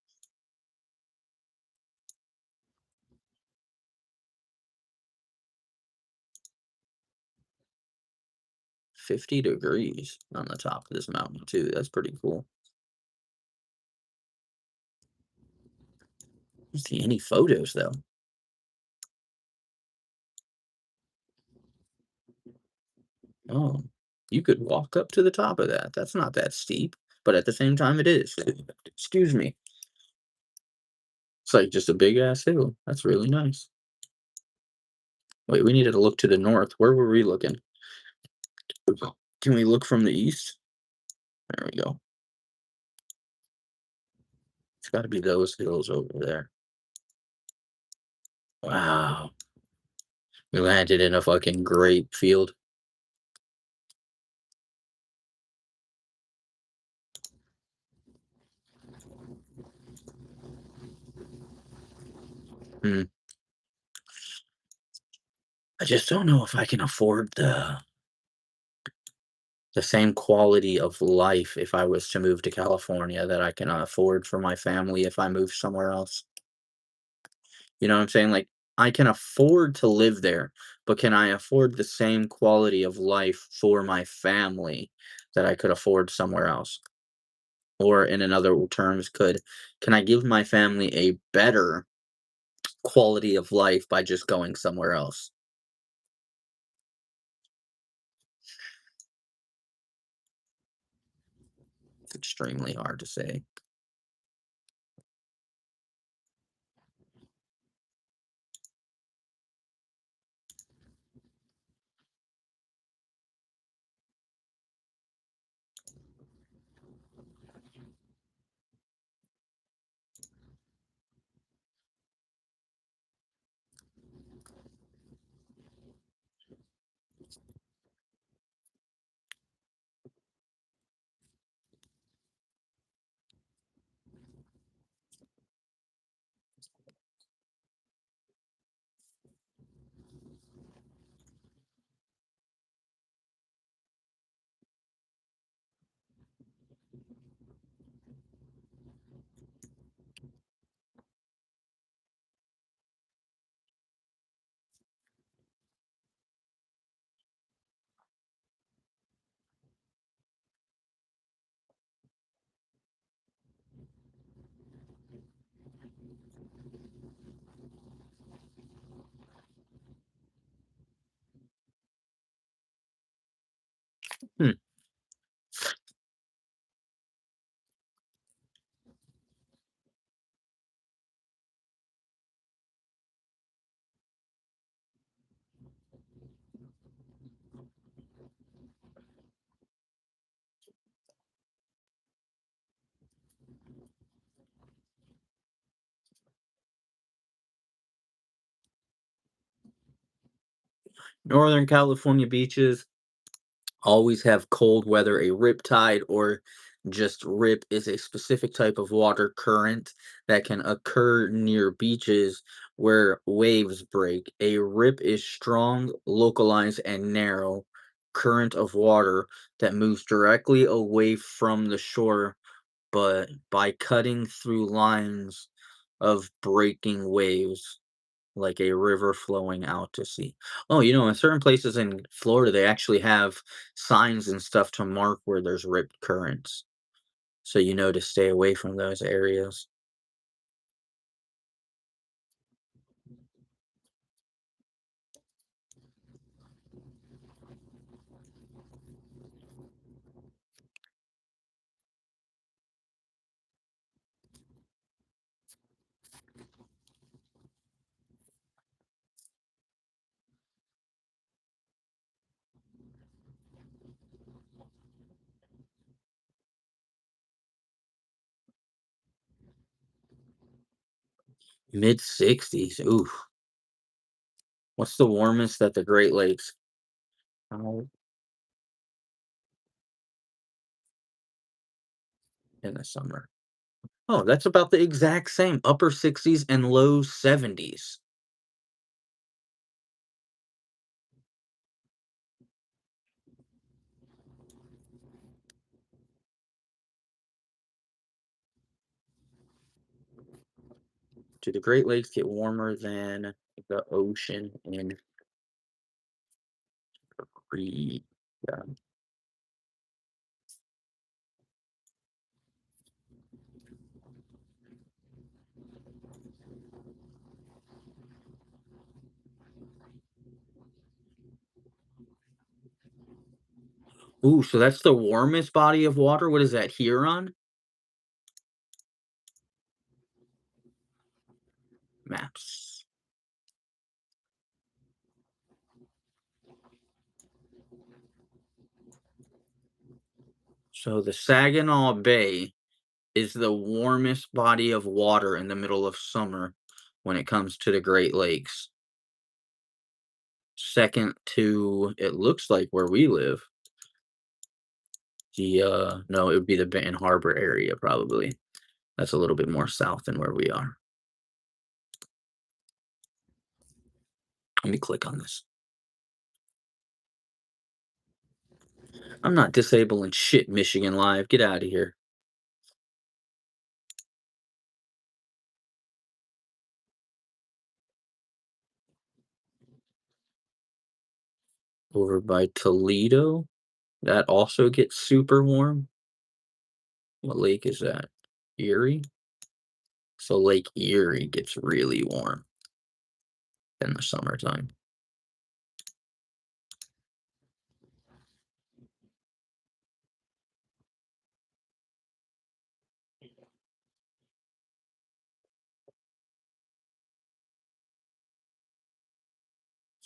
50 degrees on the top of this mountain too. That's pretty cool. Don't see any photos though. Oh, you could walk up to the top of that. That's not that steep, but at the same time, it is. Excuse me. It's like just a big ass hill. That's really nice. Wait, we needed to look to the north. Where were we looking? Can we look from the east? There we go. It's got to be those hills over there. Wow. We landed in a fucking grape field. Hmm. I just don't know if I can afford The same quality of life if I was to move to California that I can afford for my family if I move somewhere else. You know what I'm saying? Like, I can afford to live there, but can I afford the same quality of life for my family that I could afford somewhere else? Or in another terms, can I give my family a better quality of life by just going somewhere else? It's extremely hard to say. Hmm. Northern California beaches always have cold weather. A rip tide or just rip is a specific type of water current that can occur near beaches where waves break. A rip is strong, localized, and narrow current of water that moves directly away from the shore, but by cutting through lines of breaking waves like a river flowing out to sea. Oh, in certain places in Florida, they actually have signs and stuff to mark where there's ripped currents, so you know to stay away from those areas. Mid-60s, ooh. What's the warmest that the Great Lakes are in the summer? Oh, that's about the exact same, upper 60s and low 70s. Do the Great Lakes get warmer than the ocean in Korea? Ooh, so that's the warmest body of water? What is that, Huron? Maps. So the Saginaw Bay is the warmest body of water in the middle of summer when it comes to the Great Lakes. Second to, it looks like where we live, no, it would be the Benton Harbor area probably. That's a little bit more south than where we are. Let me click on this. I'm not disabling shit, Michigan Live. Get out of here. Over by Toledo, that also gets super warm. What lake is that? Erie? So Lake Erie gets really warm in the summertime.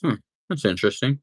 Hmm, that's interesting.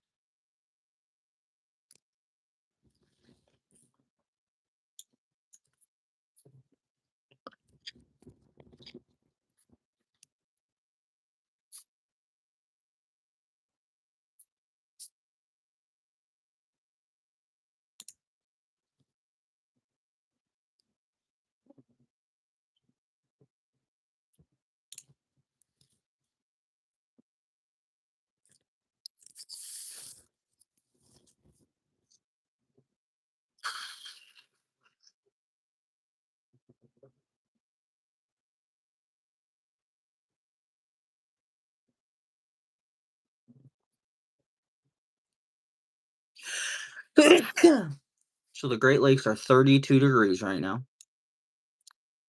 So the Great Lakes are 32 degrees right now.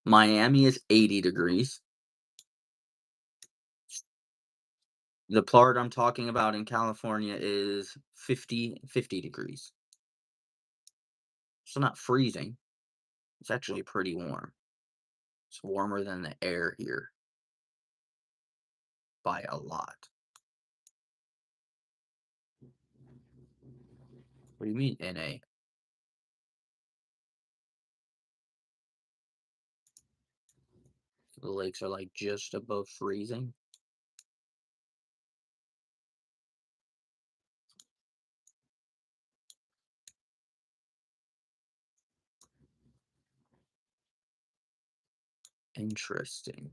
Miami is 80 degrees. The part I'm talking about in California is 50 degrees. So not freezing. It's actually pretty warm. It's warmer than the air here by a lot. What do you mean NA? The lakes are like just above freezing. Interesting.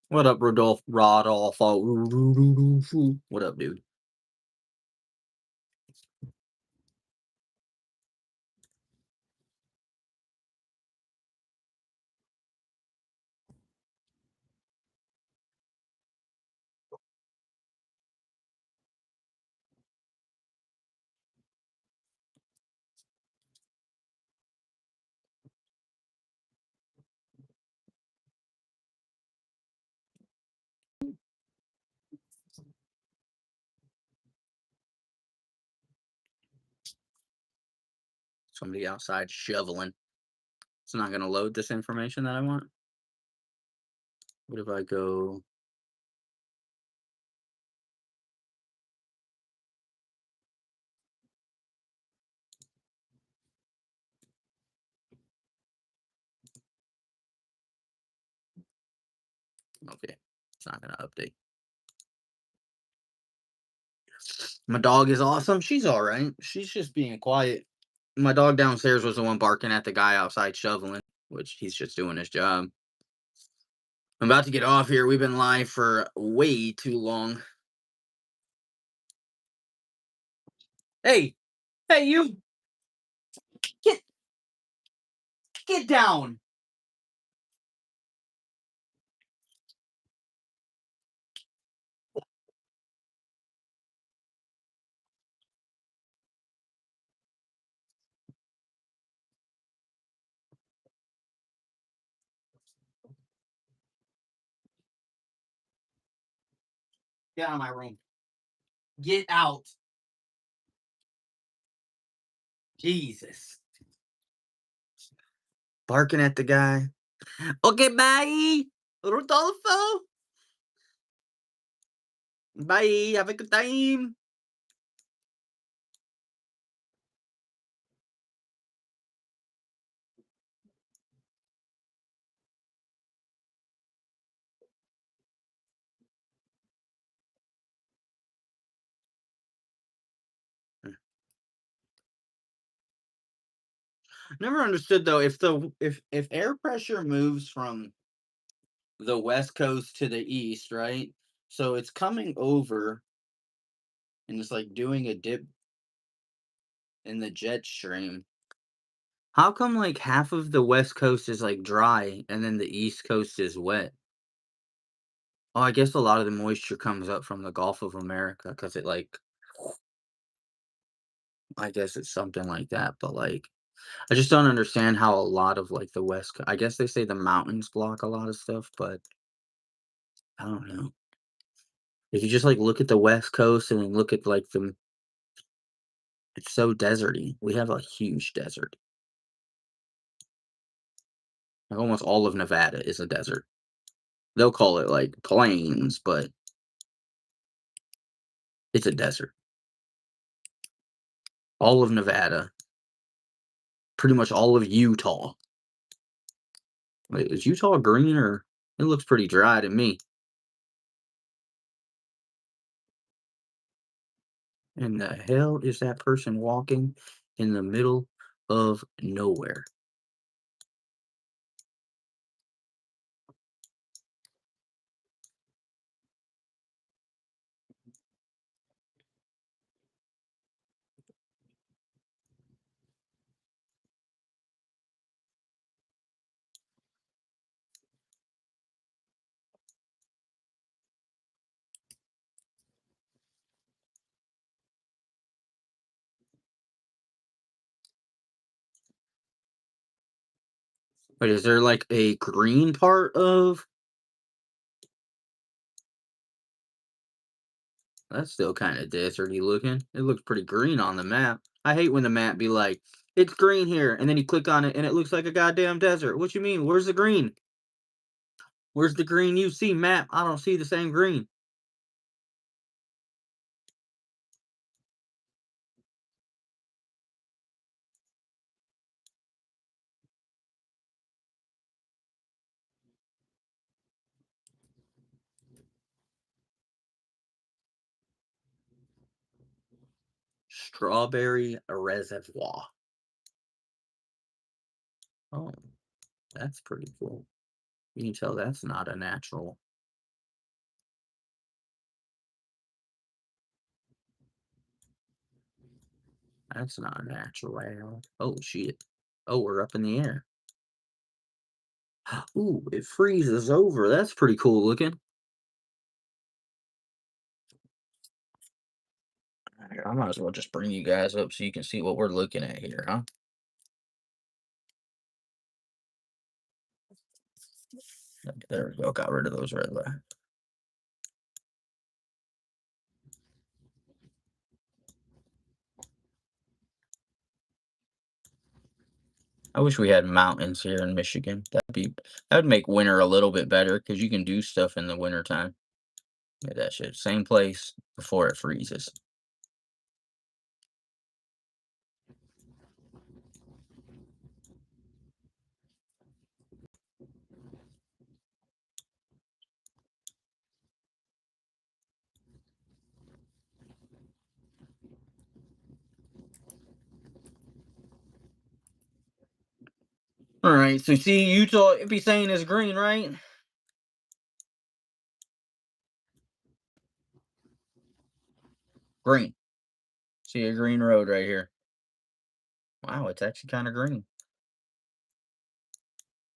What up, Rodolfo? What up, dude? Somebody outside shoveling. It's not gonna load this information that I want. What if I go? Okay, it's not gonna update. My dog is awesome. She's all right. She's just being quiet. My dog downstairs was the one barking at the guy outside shoveling, which he's just doing his job. I'm about to get off here. We've been live for way too long. Hey, hey, you get get down. Get out of my room. Get out. Jesus. Barking at the guy. Okay, bye. Rodolfo. Bye. Have a good time. Never understood though if air pressure moves from the west coast to the east, right? So it's coming over and it's like doing a dip in the jet stream. How come like half of the west coast is like dry and then the east coast is wet? Oh, I guess a lot of the moisture comes up from the Gulf of America because it like I guess it's something like that. But like I just don't understand how a lot of like the I guess they say the mountains block a lot of stuff, but I don't know. If you just like look at the west coast and then look at like the it's so deserty. We have a huge desert. Like almost all of Nevada is a desert. They'll call it like plains, but it's a desert. All of Nevada, pretty much all of Utah. Wait, is Utah green or it looks pretty dry to me? And the hell is that person walking in the middle of nowhere? Wait, is there like a green part of that's still kind of deserty looking. It looks pretty green on the map. I hate when the map be like, it's green here, and then you click on it and it looks like a goddamn desert. What you mean? Where's the green? Where's the green you see, map? I don't see the same green. Strawberry Reservoir. Oh, that's pretty cool. You can tell that's not a natural. That's not natural. Oh shit. Oh, we're up in the air. Ooh, it freezes over. That's pretty cool looking. I might as well just bring you guys up so you can see what we're looking at here, huh? There we go. Got rid of those red lights. I wish we had mountains here in Michigan. That would make winter a little bit better because you can do stuff in the wintertime. Yeah, that shit. Same place before it freezes. All right, so see, Utah, it be saying it's green, right? Green. See a green road right here. Wow, it's actually kind of green.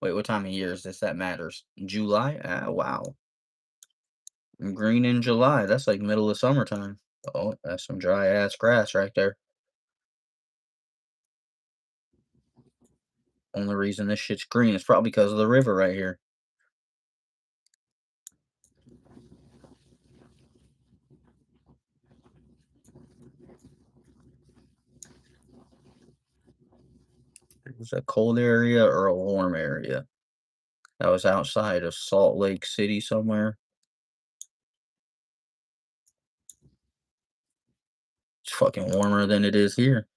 Wait, what time of year is this? That matters. July? Ah, wow. Green in July. That's like middle of summertime. Oh, that's some dry ass grass right there. Only reason this shit's green is probably because of the river right here. was a cold area or a warm area. That was outside of Salt Lake City somewhere. It's fucking warmer than it is here.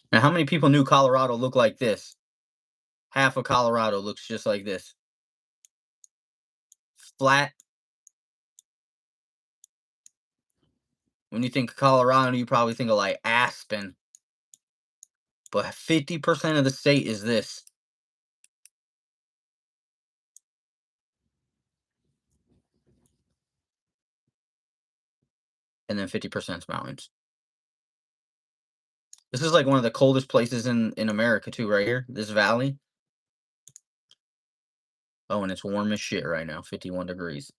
Now, how many people knew Colorado looked like this? Half of Colorado looks just like this. Flat. When you think of Colorado, you probably think of like Aspen. But 50% of the state is this. And then 50% is mountains. This is like one of the coldest places in America too, right here. This valley. Oh, and it's warm as shit right now, 51 degrees.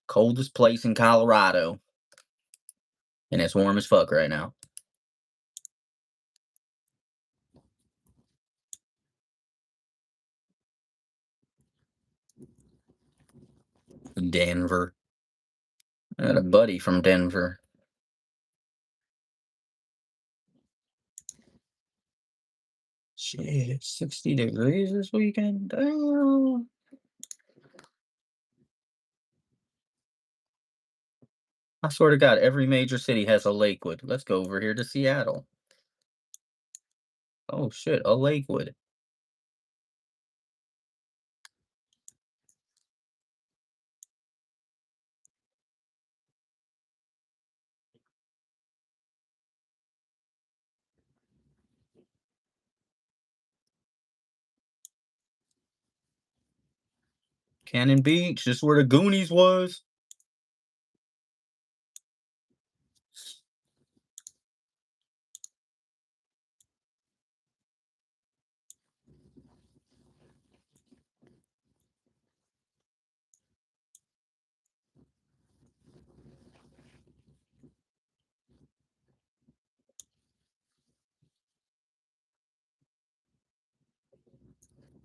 Coldest place in Colorado. And it's warm as fuck right now. Denver. I got a buddy from Denver. Shit, 60 degrees this weekend? Damn. I swear to God, every major city has a Lakewood. Let's go over here to Seattle. Oh shit, a Lakewood. Cannon Beach, this is where the Goonies was.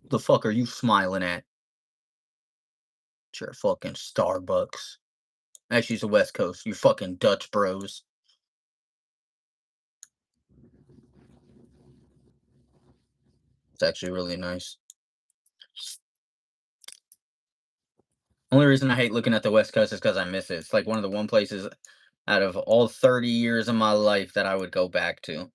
The fuck are you smiling at? It's your fucking Starbucks. Actually, it's the West Coast. You fucking Dutch bros. It's actually really nice. Only reason I hate looking at the West Coast is because I miss it. It's like one of the one places out of all 30 years of my life that I would go back to.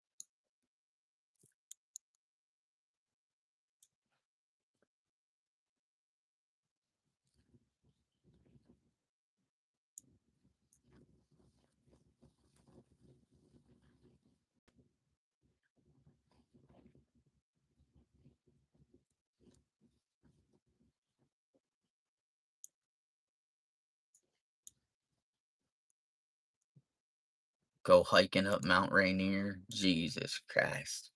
Go hiking up Mount Rainier. Jesus Christ.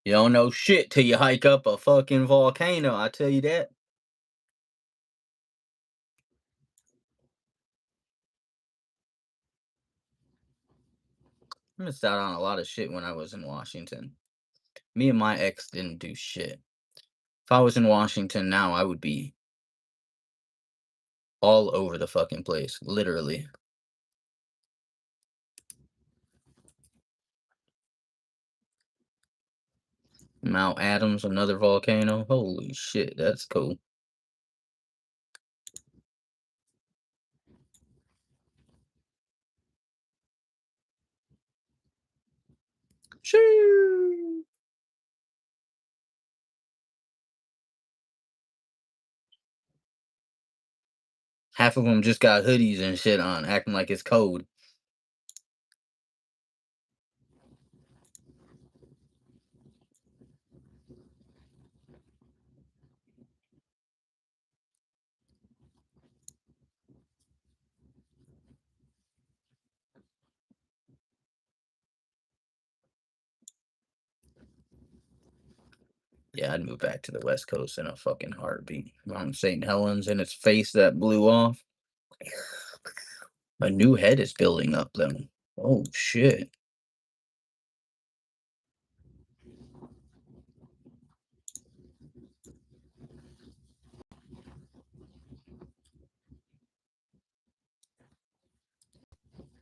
You don't know shit till you hike up a fucking volcano, I tell you that. I missed out on a lot of shit when I was in Washington. Me and my ex didn't do shit. If I was in Washington now, I would be all over the fucking place, literally. Mount Adams, another volcano. Holy shit, that's cool. Shoo! Half of them just got hoodies and shit on, acting like it's cold. Yeah, I'd move back to the West Coast in a fucking heartbeat. Mount St. Helens and its face that blew off. A new head is building up though. Oh shit.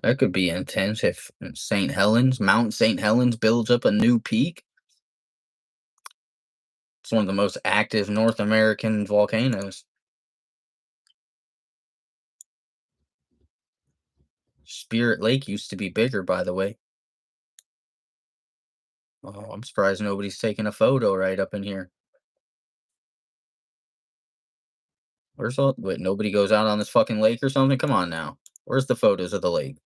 That could be intense if Mount St. Helens builds up a new peak. It's one of the most active North American volcanoes. Spirit Lake used to be bigger, by the way. Oh, I'm surprised nobody's taking a photo right up in here. Where's all wait, nobody goes out on this fucking lake or something? Come on now. Where's the photos of the lake?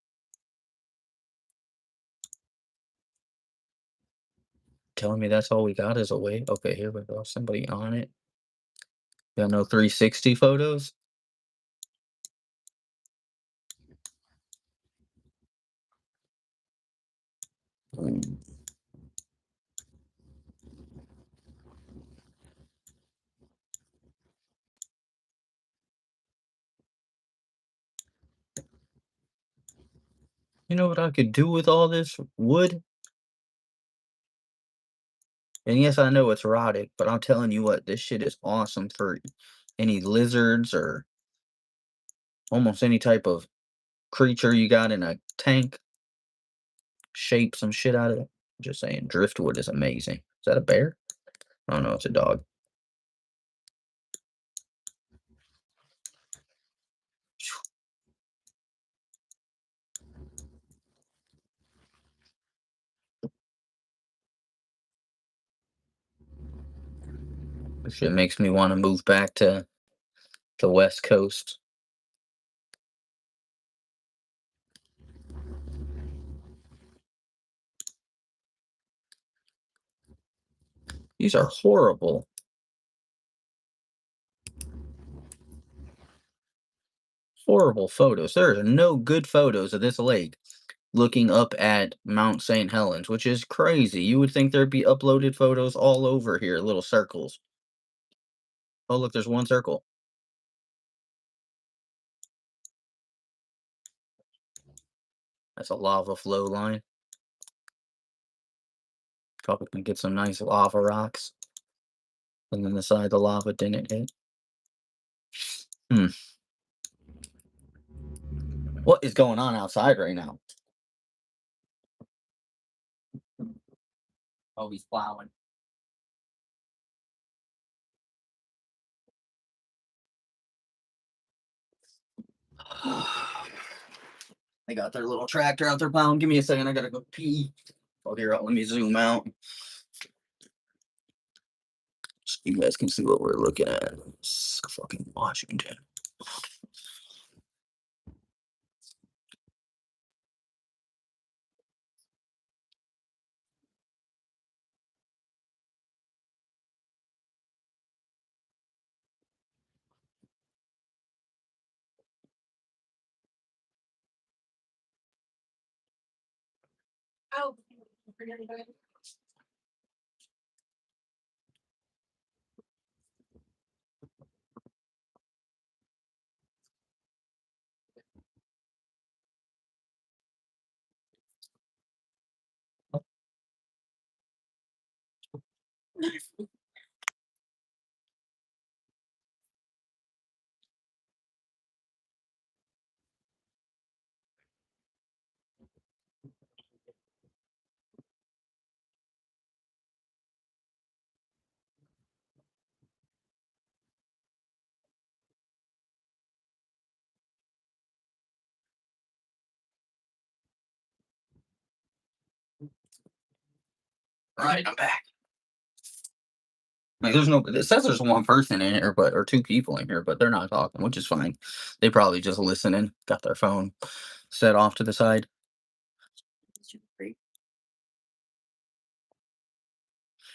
Telling me that's all we got is a wait. Okay, here we go. Somebody on it. Got no 360 photos? Mm. You know what I could do with all this wood? And yes, I know it's erotic, but I'm telling you what, this shit is awesome for any lizards or almost any type of creature you got in a tank. Shape some shit out of it. Just saying, driftwood is amazing. Is that a bear? Oh no, it's a dog. This shit makes me want to move back to the West Coast. These are horrible, horrible photos. There are no good photos of this lake looking up at Mount St. Helens, which is crazy. You would think there'd be uploaded photos all over here, little circles. Oh, look, there's one circle. That's a lava flow line. Probably can get some nice lava rocks. And then the side the lava didn't hit. Hmm. What is going on outside right now? Oh, he's plowing. They got their little tractor out there plowing. Give me a second. I gotta go pee. Oh, here, let me zoom out. So you guys can see what we're looking at. It's fucking Washington. All right, I'm back. Like, there's no. It says there's one person in here, but or two people in here, but they're not talking, which is fine. They probably just listening. Got their phone set off to the side.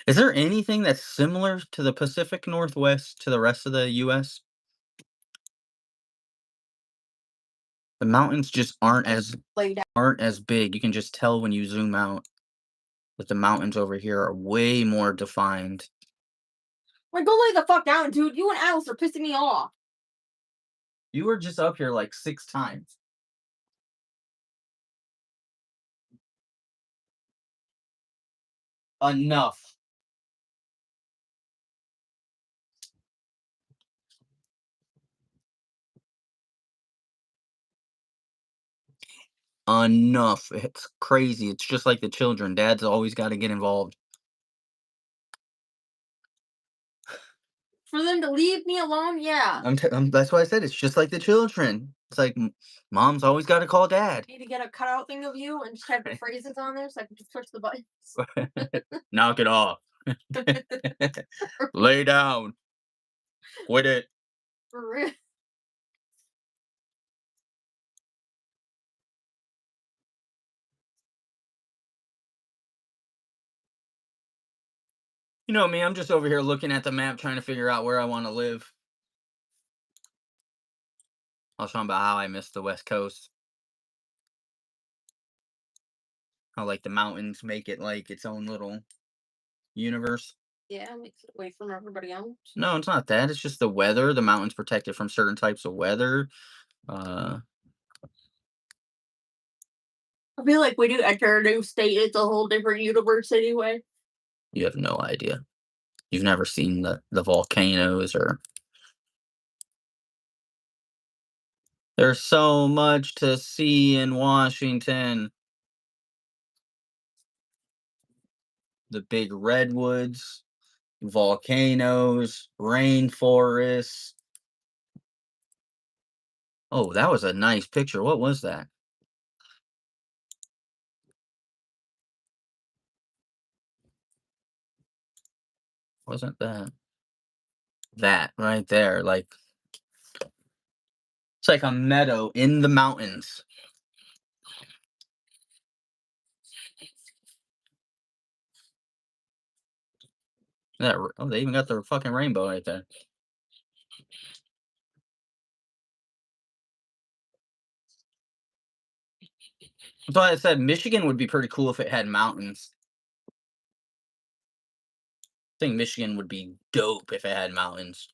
Is there anything that's similar to the Pacific Northwest to the rest of the U.S.? The mountains just aren't as big. You can just tell when you zoom out that the mountains over here are way more defined. Like, go lay the fuck down, dude. You and Alice are pissing me off. You were just up here like 6 times. Enough. Enough. It's crazy. It's just like the children. Dad's always gotta get involved. For them to leave me alone, yeah. That's why I said it's just like the children. It's like mom's always got to call dad. Need to get a cutout thing of you and just have the phrases on there so I can just push the buttons. Knock it off. Lay down. Quit it. For real. You know me, I'm just over here looking at the map trying to figure out where I want to live. I was talking about how I miss the West Coast. How like the mountains make it like its own little universe. Yeah, makes it away from everybody else. No, it's not that. It's just the weather. The mountains protect it from certain types of weather. Uh, I feel like when you enter a new state, it's a whole different universe anyway. you have no idea. You've never seen the volcanoes or there's so much to see in Washington. The big redwoods, volcanoes, rainforests. Oh, that was a nice picture. What was that? Wasn't that? That right there. Like it's like a meadow in the mountains. Oh, they even got the fucking rainbow right there. That's why I said Michigan would be pretty cool if it had mountains. I think Michigan would be dope if it had mountains.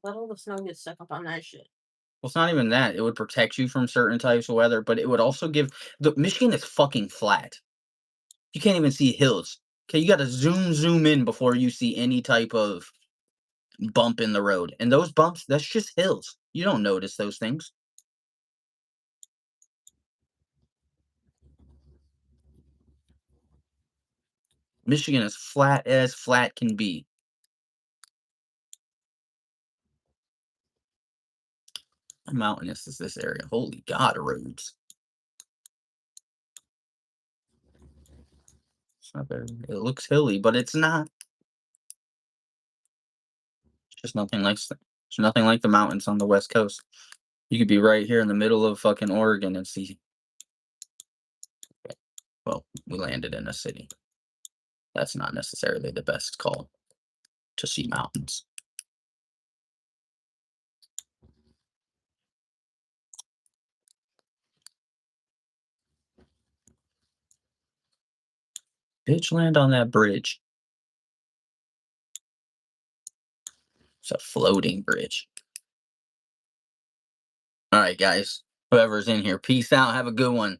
Let all the snow get stuck up on that shit. Well, it's not even that. It would protect you from certain types of weather, but it would also give the Michigan is fucking flat. You can't even see hills. Okay, you gotta zoom in before you see any type of bump in the road. And those bumps, that's just hills. You don't notice those things. Michigan is flat as flat can be. How mountainous is this area? Holy God, roads. It's not very, it looks hilly, but it's not. It's just nothing like it's nothing like the mountains on the West Coast. You could be right here in the middle of fucking Oregon and see. Well, we landed in a city. That's not necessarily the best call to see mountains. Bitch, land on that bridge. It's a floating bridge. All right, guys. Whoever's in here, peace out. Have a good one.